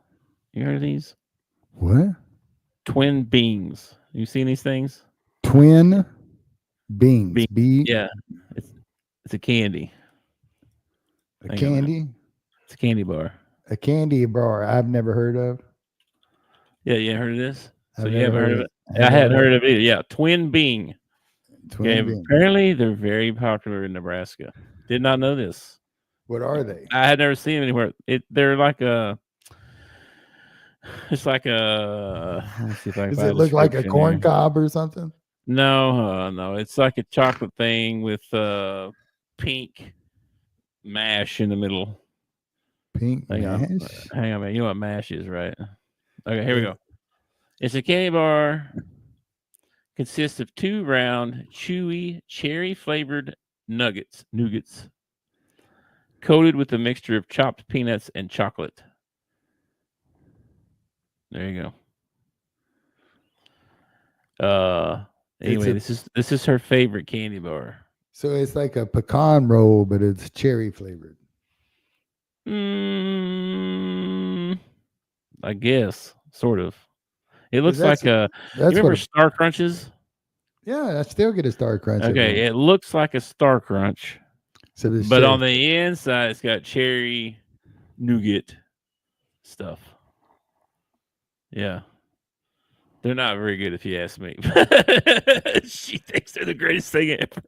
You heard of these? What? Twin beings. You seen these things? Twin beings. Yeah, it's a candy. A candy? It's a candy bar. A candy bar I've never heard of. Yeah, you heard of this? So I've you haven't heard of it? I hadn't heard of it either. Yeah, twin being. Being. Apparently, they're very popular in Nebraska. Did not know this. What are they? I had never seen them anywhere. They're like a. It's like a. Let's see if I can Does it look like a corn cob or something? No, no. It's like a chocolate thing with pink mash in the middle. Pink mash? Hang on, man. You know what mash is, right? Okay, here we go. It's a candy bar. Consists of 2 round, chewy, cherry-flavored nougats, coated with a mixture of chopped peanuts and chocolate. There you go. Anyway, this is her favorite candy bar. So it's like a pecan roll, but it's cherry flavored. I guess, sort of. It looks That's like you that's remember what. Star Crunches? Yeah, I still get a Star Crunch every Okay, once. it looks like a Star Crunch, So this but cherry. on the inside, it's got cherry nougat stuff. Yeah. They're not very good, if you ask me. She thinks they're the greatest thing ever.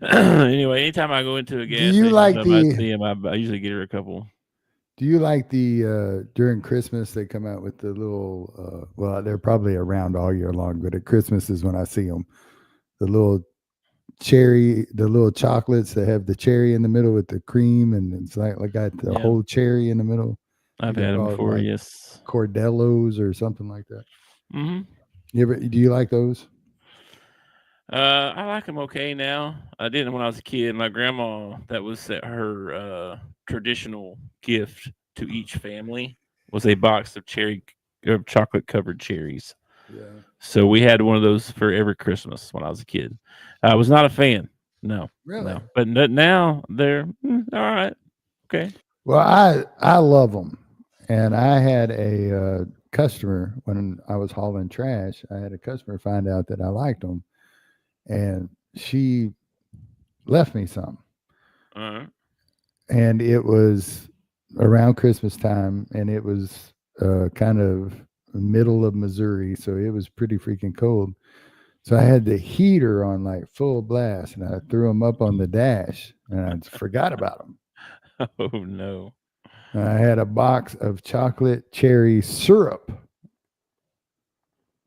Anyway, anytime I go into a Do gas you station, like I the? see them. I usually get her a couple. Do you like the during Christmas they come out with the little? Well, they're probably around all year long, but at Christmas is when I see them. The little the little chocolates that have the cherry in the middle with the cream, and it's like got the Yeah. whole cherry in the middle. I've They're had them called, before. like, Yes. Cordellos or something like that. Mm-hmm. Do you like those? I like them okay now. I didn't when I was a kid. My grandma, that was her traditional gift to each family was a box of chocolate covered cherries. Yeah. So we had one of those for every Christmas when I was a kid. I was not a fan. No. Really? No. But now they're all right. Okay. Well, I love them, and I had a customer when I was hauling trash. I had a customer find out that I liked them, and she left me some. All right. And it was around Christmas time, and it was kind of middle of Missouri, so it was pretty freaking cold. So I had the heater on like full blast, and I threw them up on the dash, and I forgot about them. Oh no. And I had a box of chocolate cherry syrup.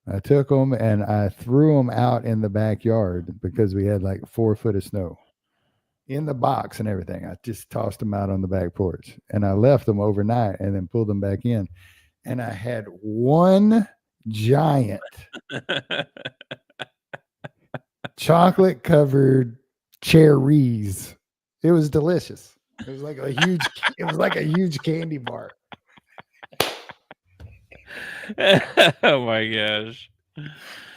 I took them and I threw them out in the backyard because we had like 4 foot of snow in the box and everything. I just tossed them out on the back porch, and I left them overnight and then pulled them back in. And I had one giant chocolate covered cherries. It was delicious. It was like a huge candy bar. Oh my gosh.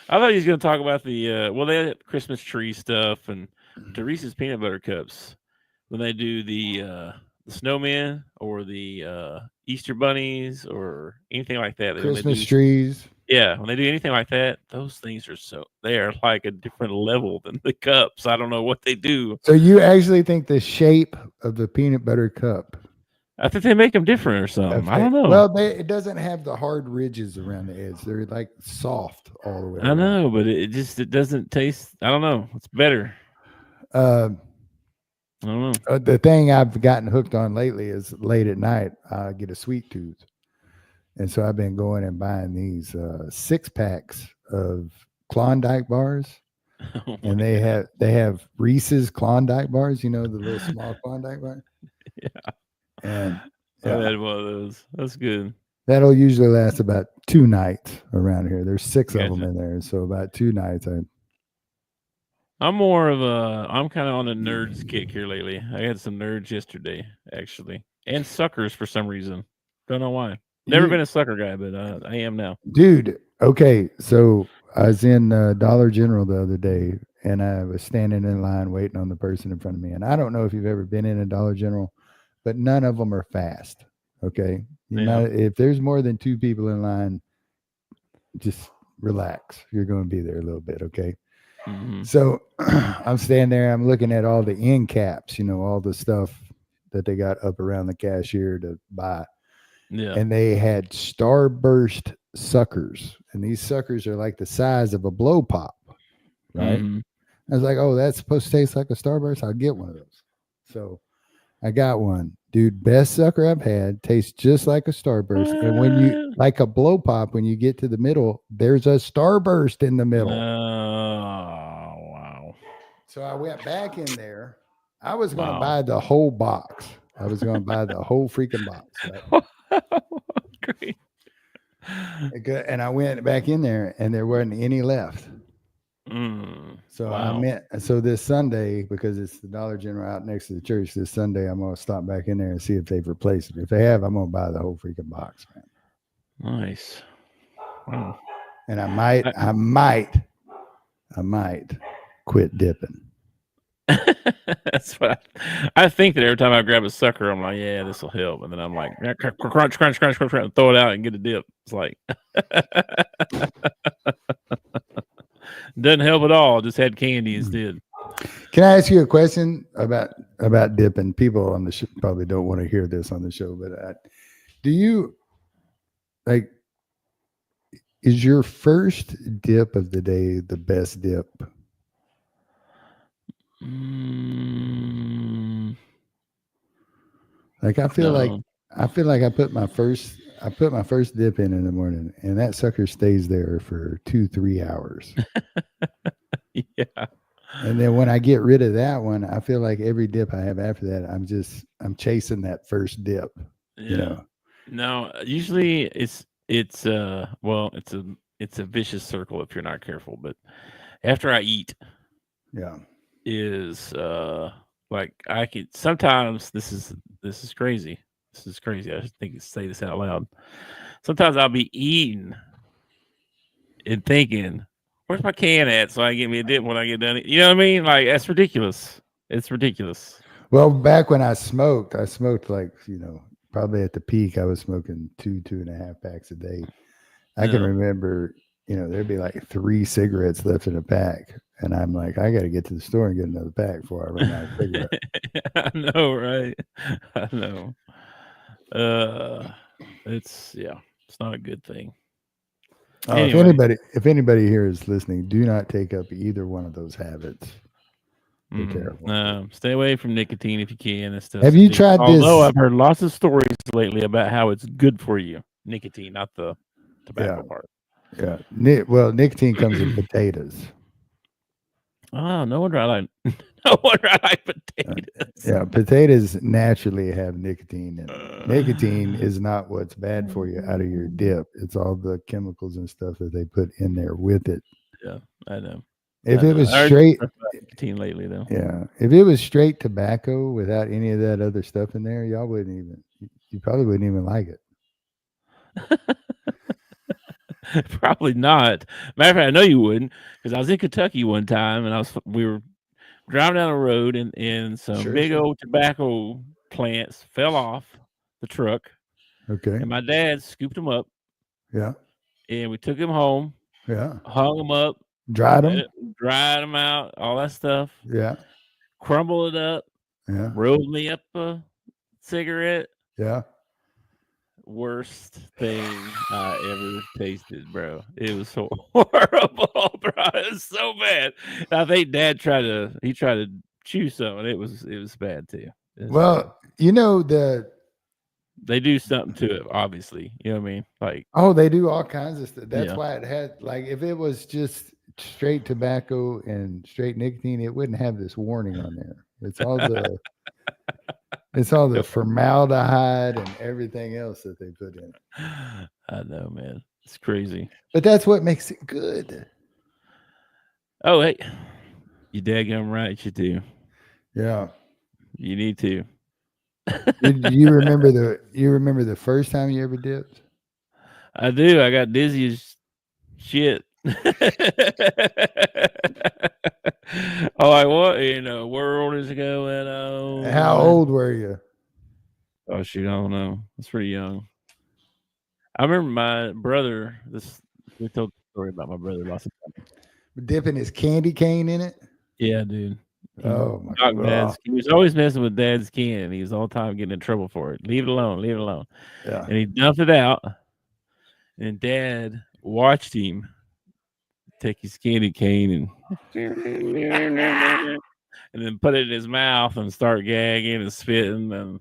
I thought he was going to talk about the they had Christmas tree stuff and Teresa's peanut butter cups when they do the snowmen or the Easter bunnies or anything like that. Christmas trees. Yeah, when they do anything like that, those things they are like a different level than the cups. I don't know what they do. So you actually think the shape of the peanut butter cup? I think they make them different or something. I don't know. Well, it doesn't have the hard ridges around the edge. They're like soft all the way around. I know, but it doesn't taste. I don't know. It's better. I don't know. The thing I've gotten hooked on lately is late at night, I get a sweet tooth. And so I've been going and buying these 6-packs of Klondike bars. And they have Reese's Klondike bars, the little small Klondike bar. Yeah. And I had one of those. That's good. That'll usually last about 2 nights around here. There's 6 of them in there. So about 2 nights. I'm kind of on a nerds kick here lately. I had some nerds yesterday, actually. And suckers for some reason. Don't know why. Never been a sucker guy, but I am now. Dude, okay. So I was in Dollar General the other day, and I was standing in line waiting on the person in front of me. And I don't know if you've ever been in a Dollar General, but none of them are fast. Okay. If there's more than 2 people in line, just relax. You're going to be there a little bit. Okay. Mm-hmm. So I'm standing there. I'm looking at all the end caps, all the stuff that they got up around the cashier to buy. Yeah. And they had Starburst suckers. And these suckers are like the size of a blow pop. Right. Mm-hmm. I was like, oh, that's supposed to taste like a Starburst. I'll get one of those. So I got one. Dude, best sucker I've had. Tastes just like a Starburst. And when you like a blow pop, when you get to the middle, there's a Starburst in the middle. Oh, wow. So I went back in there. I was going to buy the whole box. I was going to buy the whole freaking box. Right? Great. And I went back in there, and there wasn't any left. So this Sunday, because it's the Dollar General out next to the church, this Sunday I'm going to stop back in there and see if they've replaced it. If they have, I'm going to buy the whole freaking box, man. Nice. Wow. And I might quit dipping. That's what I think that every time I grab a sucker, I'm like, yeah, this will help. And then I'm like, crunch, crunch, crunch, crunch, crunch, throw it out and get a dip. It's like, doesn't help at all. Just had candy instead. Can I ask you a question about dipping? People on the show probably don't want to hear this on the show, but do you like? Is your first dip of the day the best dip? Like I feel like I put my first dip in the morning, and that sucker stays there for 2-3 hours. Yeah. And then when I get rid of that one, I feel like every dip I have after that, I'm chasing that first dip. Yeah. You know? No, usually it's a vicious circle if you're not careful. But after I eat, is like I could sometimes this is crazy. This is crazy. I just think to say this out loud. Sometimes I'll be eating and thinking, where's my can at? So I get me a dip when I get done. You know what I mean? Like that's ridiculous. It's ridiculous. Well, back when I smoked like, probably at the peak, I was smoking 2.5 packs a day. I can remember, there'd be like 3 cigarettes left in a pack. And I'm like, I got to get to the store and get another pack before I run out of cigarettes. I know, right? I know. It's not a good thing. Anyway. If anybody here is listening, do not take up either one of those habits. They're terrible. No, stay away from nicotine if you can. And stuff. Have you tried this? Although I've heard lots of stories lately about how it's good for you. Nicotine, not the tobacco part. Yeah. Well, nicotine comes in potatoes. Oh, no wonder I like potatoes. Potatoes naturally have nicotine in it. Nicotine is not what's bad for you out of your dip. It's all the chemicals and stuff that they put in there with it. Yeah, I know. If it was straight nicotine lately though. Yeah. If it was straight tobacco without any of that other stuff in there, you probably wouldn't even like it. Probably not. Matter of fact, I know you wouldn't, because I was in Kentucky one time and we were driving down the road and some big old tobacco plants fell off the truck. Okay. And my dad scooped them up. Yeah. And we took them home. Yeah. Hung them up. Dried them out, all that stuff. Yeah. Crumbled it up. Yeah. Rolled me up a cigarette. Yeah. Worst thing I ever tasted, bro. It was so horrible, bro. It was so bad. I think Dad tried to chew some, and it was bad too. Well, they do something to it, obviously. You know what I mean? Like, they do all kinds of stuff. That's why it had, like, if it was just straight tobacco and straight nicotine, it wouldn't have this warning on there. It's all the it's all the formaldehyde and everything else that they put in. I know, man. It's crazy. But that's what makes it good. Oh, hey. You daggum right, you do. Yeah. You need to. You remember the first time you ever dipped? I do. I got dizzy as shit. Like, what in the world is going on? How old were you? Oh shoot, I don't know. I was pretty young. I remember my brother. We told the story about my brother lots of times. Dipping his candy cane in it? Yeah, dude. Oh my God. He was always messing with Dad's can. He was all the time getting in trouble for it. Leave it alone. Yeah. And he dumped it out. And Dad watched him take his candy cane and then put it in his mouth and start gagging and spitting. And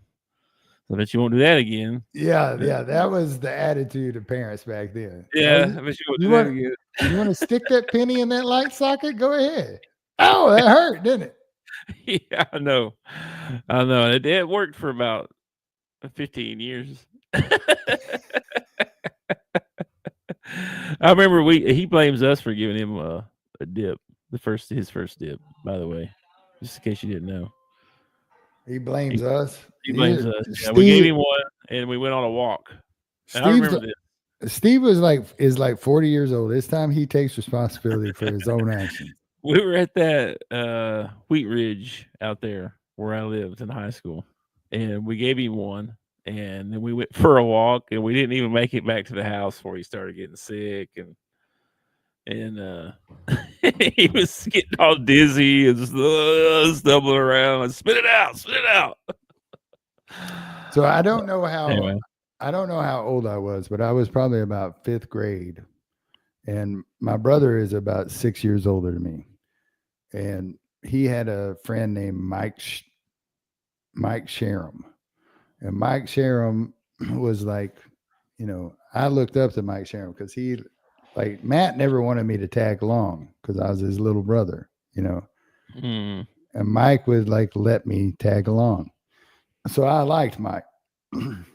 I bet you won't do that again. Yeah. That was the attitude of parents back then. Yeah. I bet you won't do that again. You want to stick that penny in that light socket? Go ahead. Oh, that hurt, didn't it? Yeah, I know. It worked for about 15 years. I remember he blames us for giving him a dip, his first dip, by the way, just in case you didn't know. He blames us. He blames us. Yeah, we gave him one, and we went on a walk. And I remember this. Steve is like 40 years old. This time he takes responsibility for his own actions. We were at that Wheat Ridge out there where I lived in high school, and we gave him one, and then we went for a walk, and we didn't even make it back to the house before he started getting sick, and he was getting all dizzy and stumbling around and spit it out. So I don't know Anyway. how old I was, but I was probably about 5th grade. And my brother is about 6 years older than me. And he had a friend named Mike Sharam. And Mike Sharam was like, I looked up to Mike Sharam because Matt never wanted me to tag along because I was his little brother, And Mike would let me tag along. So I liked Mike. And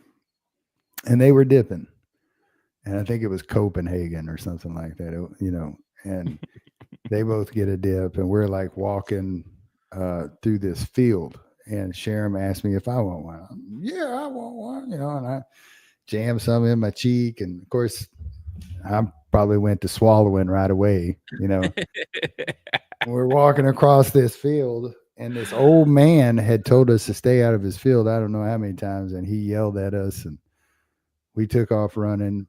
they were dipping. And I think it was Copenhagen or something like that, and they both get a dip, and we're walking through this field, and Sharon asked me if I want one. Yeah, I want one, and I jammed some in my cheek, and of course I probably went to swallowing right away, We're walking across this field, and this old man had told us to stay out of his field I don't know how many times, and he yelled at us, and we took off running.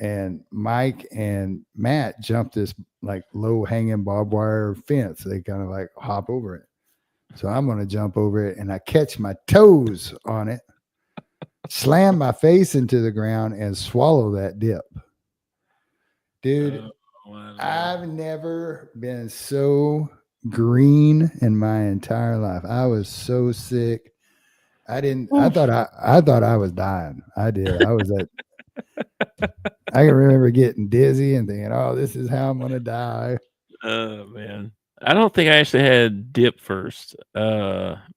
And Mike and Matt jumped this low hanging barbed wire fence. They kind of hop over it. So I'm going to jump over it, and I catch my toes on it, slam my face into the ground, and swallow that dip. Dude, I've never been so green in my entire life. I was so sick. I thought I was dying. I did. I was at. I can remember getting dizzy and thinking, "Oh, this is how I'm gonna die." Oh man, I don't think I actually had dip first.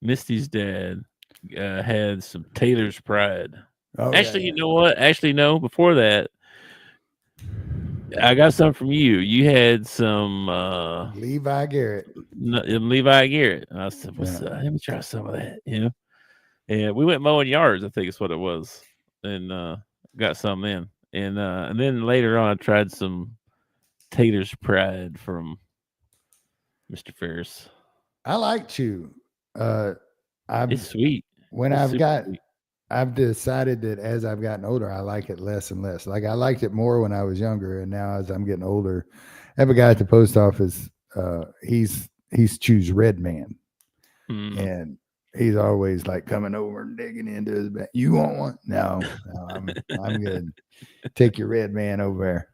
Misty's dad had some Taylor's Pride. Oh, actually, you know what? Actually, no. Before that, I got some from you. You had some Levi Garrett. Levi Garrett. And I said, "What's let me try some of that." And we went mowing yards. I think is what it was, and got some in. And then later on, I tried some Taylor's Pride from Mr. Ferris. I like chew. It's sweet. When I've decided that as I've gotten older, I like it less and less. I liked it more when I was younger, and now as I'm getting older, I have a guy at the post office. He's Chew's Red Man, and he's always coming over and digging into his back. You want one? No, I'm good. Take your Red Man over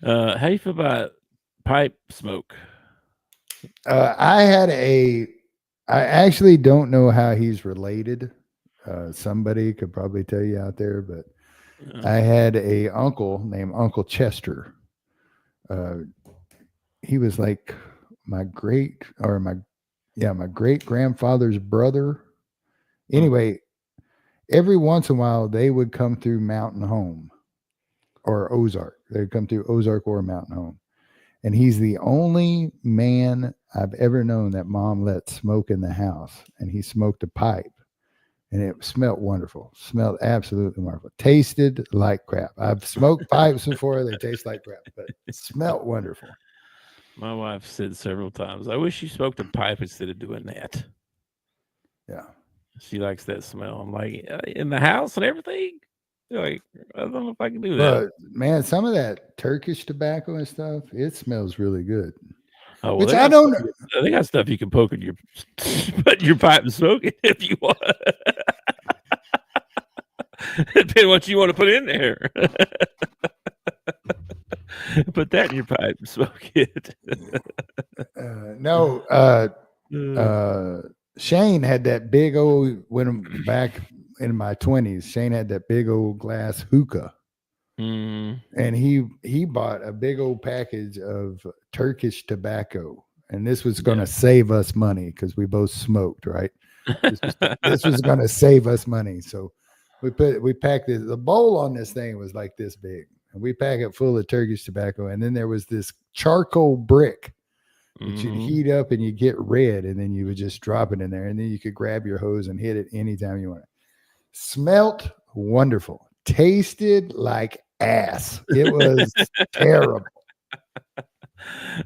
there. How you feel about pipe smoke? I actually don't know how he's related. Somebody could probably tell you out there, but I had a uncle named Uncle Chester. He was my great grandfather's brother. Anyway, every once in a while they would come through Mountain Home or Ozark. They'd come through Ozark or Mountain Home. And he's the only man I've ever known that mom let smoke in the house. And he smoked a pipe. And it smelled wonderful. Smelled absolutely wonderful. Tasted like crap. I've smoked pipes before. They taste like crap. But it smelled wonderful. My wife said several times, I wish you smoked a pipe instead of doing that. Yeah. She likes that smell. I'm like, in the house and everything? I don't know if I can do that. But man, some of that Turkish tobacco and stuff, it smells really good. Oh, well, which I don't know. They got stuff you can poke in put in your pipe and smoke it if you want. Depending on what you want to put in there. Put that in your pipe and smoke it. Shane had that big old, when back in my 20s, Shane had that big old glass hookah. And he bought a big old package of Turkish tobacco. And this was going to save us money because we both smoked, right? This was going to save us money. So we packed it. The bowl on this thing was like this big. And we pack it full of Turkish tobacco. And then there was this charcoal brick that you'd heat up and you get red. And then you would just drop it in there. And then you could grab your hose and hit it anytime you want. Smelt wonderful. Tasted like ass. It was terrible.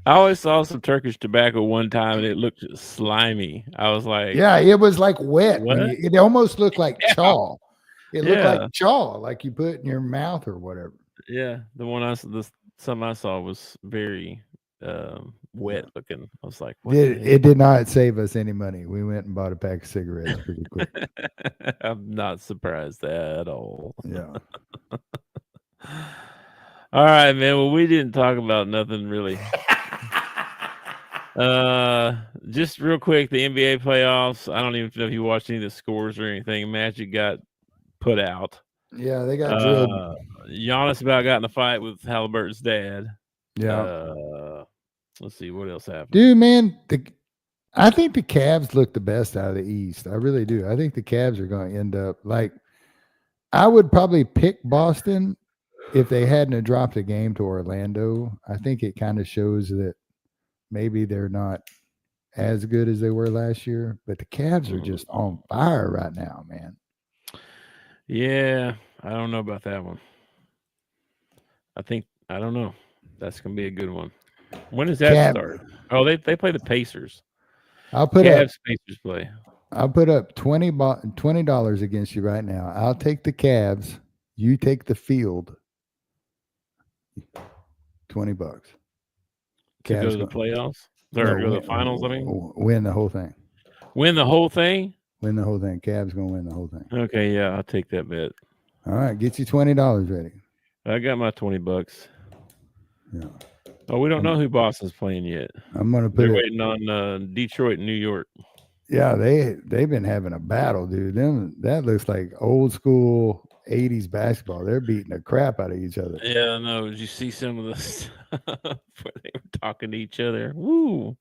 I always saw some Turkish tobacco one time and it looked slimy. I was like, Yeah, it was like wet. what? It almost looked like Yeah. chaw. It looked Yeah. like chaw, like you put in your mouth or whatever. Yeah. Some I saw was very wet looking. I was like, what the It did not save us any money. We went and bought a pack of cigarettes pretty quick. heck? I'm not surprised at all. Yeah. All right, man. Well, we didn't talk about nothing really. Just real quick, the NBA playoffs. I don't even know if you watched any of the scores or anything. Magic got put out. Yeah, they got drilled. Giannis about got in a fight with Halliburton's dad. Yeah. Let's see what else happened. Dude, man, I think the Cavs look the best out of the East. I really do. I think the Cavs are going to end up like I would probably pick Boston if they hadn't have dropped a game to Orlando. I think it kind of shows that maybe they're not as good as they were last year, but the Cavs are just on fire right now, man. Yeah, I don't know about that one. I don't know. That's gonna be a good one. When does that start? Oh, they play the Pacers. I'll put Cavs Pacers play. I'll put up $20 against you right now. I'll take the Cavs. You take the field. To $20. go to the playoffs or go to the finals. I mean, win the whole thing. Win the whole thing. Win the whole thing. Cavs gonna win the whole thing. Okay, yeah, I'll take that bet. All right, get you $20 ready. I got my $20. Yeah. Oh, we don't know who Boston's playing yet. I'm gonna put. They're waiting on Detroit and New York. Yeah, they've been having a battle, dude. That looks like old school 80s basketball. They're beating the crap out of each other. Yeah, no. Did you see some of the stuff where they were talking to each other? Woo!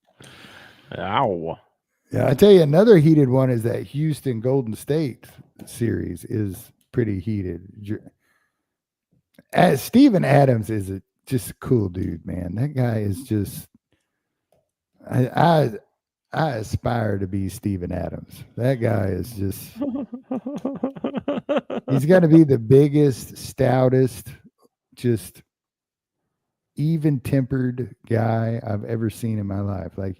Ow! Yeah, I tell you, another heated one is that Houston Golden State series is pretty heated. Steven Adams is just a cool dude, man. That guy is just. I aspire to be Steven Adams. That guy is just. He's got to be the biggest, stoutest, just even-tempered guy I've ever seen in my life. Like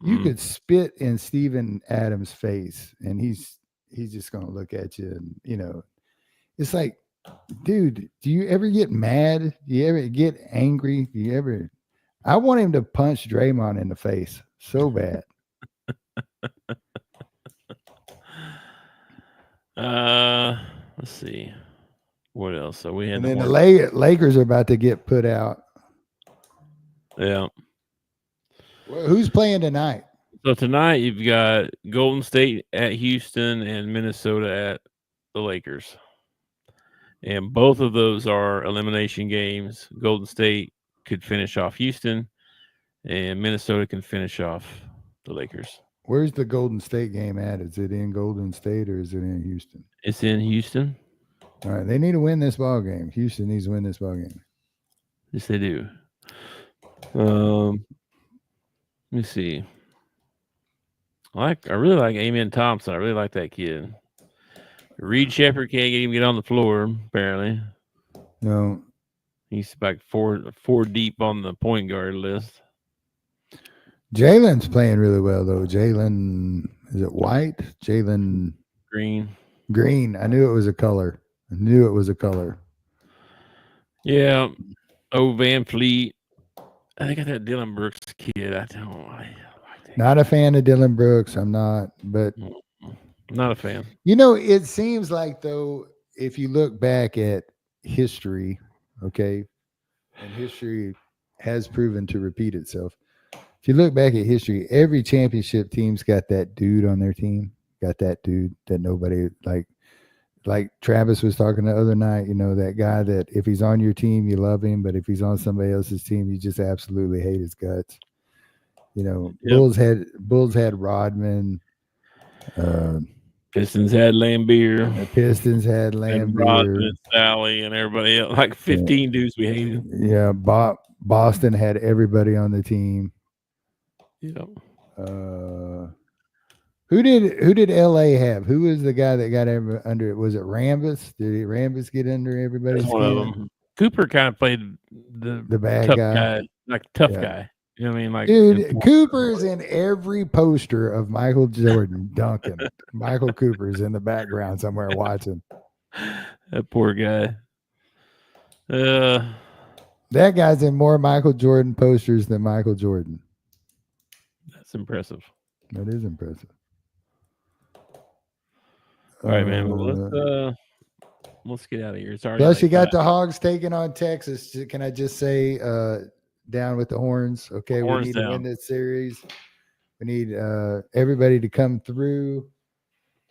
you could spit in Steven Adams' face, and he's just gonna look at you, and it's like, dude, do you ever get mad? Do you ever get angry? Do you ever? I want him to punch Draymond in the face so bad. Let's see. What else? So we had. And then the Lakers are about to get put out. Yeah. Who's playing tonight? So tonight you've got Golden State at Houston and Minnesota at the Lakers. And both of those are elimination games. Golden State could finish off Houston, and Minnesota can finish off the Lakers. Where's the Golden State game at? Is it in Golden State or is it in Houston? It's in Houston. All right, they need to win this ball game. Houston needs to win this ball game. Yes, they do. Let me see. I really like Amen Thompson. I really like that kid. Reed Shepherd can't get on the floor, apparently. No. He's like four deep on the point guard list. Jalen's playing really well, though. Jalen, is it White? Jalen Green. I knew it was a color. Yeah. Oh, Van Fleet. I got that Dylan Brooks kid. I don't like that. Not a fan of Dylan Brooks. I'm not, but not a fan. It seems like, though, if you look back at history, okay, and history has proven to repeat itself. If you look back at history, every championship team's got that dude on their team, got that dude that nobody like Travis was talking the other night, that guy that if he's on your team, you love him, but if he's on somebody else's team, you just absolutely hate his guts. Yep. Bulls had Rodman. Pistons had Lambeer. And Rodman and Sally and everybody else. Like 15 dudes we hated. Yeah, Boston had everybody on the team. Yeah. Who did LA have? Who was the guy that got under it? Was it Rambis? Did Rambis get under everybody's skin? One of them. Cooper kind of played the bad tough guy. like tough Yeah. guy. You know what I mean? Like, Dude, Cooper's in every poster of Michael Jordan dunking. Michael Cooper's in the background somewhere watching. that poor guy. That guy's in more Michael Jordan posters than Michael Jordan. That's impressive. That is impressive. All right, man. Well, let's get out of here. It's already. Plus, like you got 5. the Hogs taking on Texas. Can I just say, down with the horns? Okay, Horns we need down. to win this series. We need everybody to come through.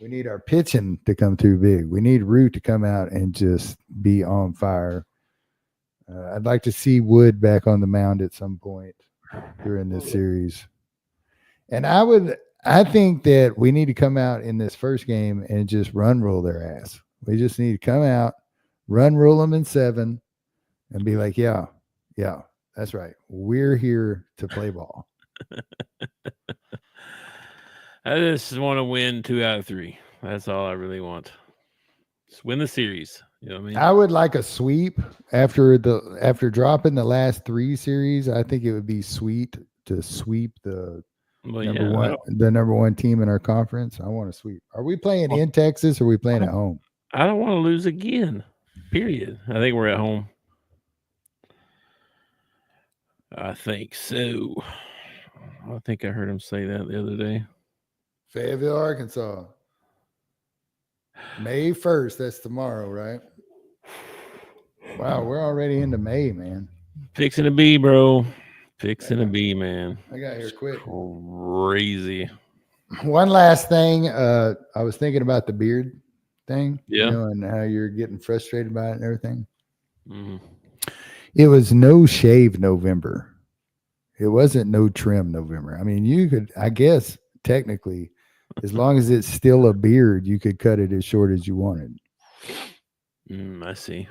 We need our pitching to come through big. We need Root to come out and just be on fire. I'd like to see Wood back on the mound at some point during this series. And I think that we need to come out in this first game and just run roll their ass. We just need to come out, run roll them in 7, and be like, yeah, that's right. We're here to play ball. I just want to win 2 out of 3. That's all I really want. Just win the series. You know what I mean? I would like a sweep after dropping the last 3 series. I think it would be sweet to sweep the number one team in our conference. I want to sweep. Are we playing in Texas or are we playing at home? I don't want to lose again. Period. I think we're at home. I think so. I think I heard him say that the other day. Fayetteville, Arkansas. May 1st. That's tomorrow, right? Wow, we're already into May, man. Fixing to be, bro. Fixing to be, man. I got here quick. Crazy. One last thing. I was thinking about the beard thing. Yeah. And how you're getting frustrated by it and everything. Mm-hmm. It was no shave November. It wasn't no trim November. I mean, you could, I guess, technically, as long as it's still a beard, you could cut it as short as you wanted. I see.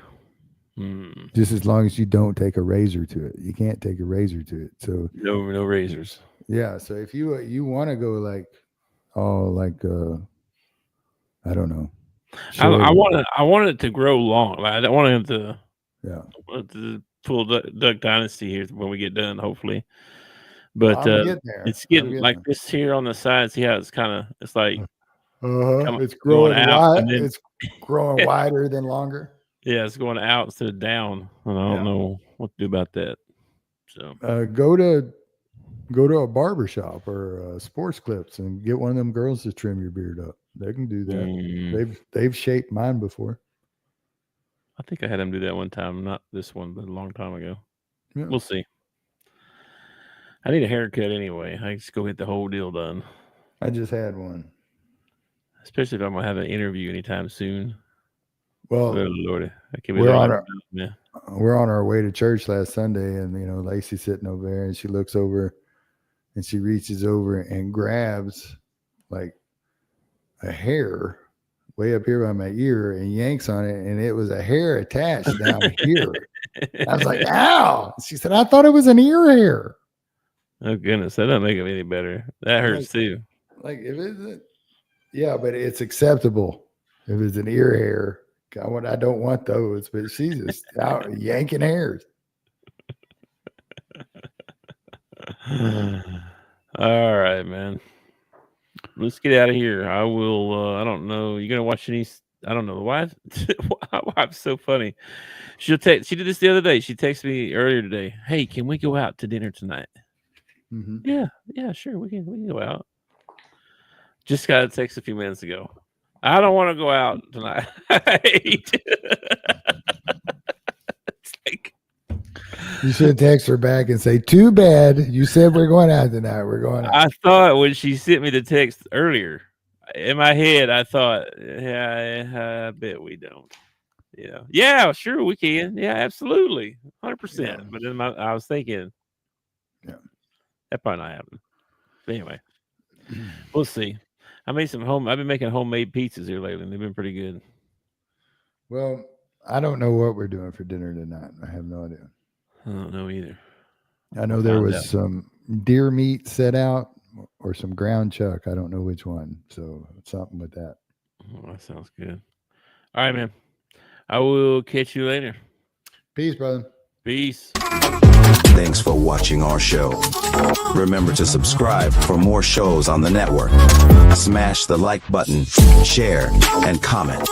Just as long as you don't take a razor to it. You can't take a razor to it. So no razors. Yeah. So if you want to go like, I don't know. I want it to grow long. Like, I don't want it to. Yeah. To pull Duck Dynasty here when we get done, hopefully. But it's getting like this here on the side. See how it's like it's growing out. Wide. It's growing wider than longer. Yeah, it's going out instead of down. And I don't know what to do about that. So go to a barber shop or Sports Clips and get one of them girls to trim your beard up. They can do that. They've shaped mine before. I think I had him do that one time, not this one, but a long time ago. Yeah. We'll see. I need a haircut anyway. I just go get the whole deal done. I just had one. Especially if I'm going to have an interview anytime soon. Well, oh, Lord, we're on our way to church last Sunday, and Lacey's sitting over there, and she looks over, and she reaches over and grabs like a hair way up here by my ear and yanks on it, and it was a hair attached down here. I was like, ow. She said, I thought it was an ear hair. Oh, goodness. That doesn't make it any better. That hurts too. Like, if it's yeah, but it's acceptable. If it's an ear hair, I don't want those, but she's just out yanking hairs. All right, man. Let's get out of here. I will. I don't know. You gonna watch any? I don't know. Why? My wife's so funny. She did this the other day. She texted me earlier today. Hey, can we go out to dinner tonight? Mm-hmm. Yeah, sure. We can go out. Just got a text a few minutes ago. I don't want to go out tonight. It's like, you should text her back and say, too bad. You said we're going out tonight. We're going out. I thought when she sent me the text earlier, in my head, I thought, I bet we don't. Yeah, sure we can. Yeah, absolutely. 100%. Yeah. But then I was thinking, that probably not happening. But anyway, we'll see. I've been making homemade pizzas here lately, and they've been pretty good. Well, I don't know what we're doing for dinner tonight. I have no idea. I don't know either. I know there was some deer meat set out or some ground chuck. I don't know which one. So something with that. Oh, that sounds good. All right, man. I will catch you later. Peace, brother. Peace. Thanks for watching our show. Remember to subscribe for more shows on the network. Smash the like button, share, and comment.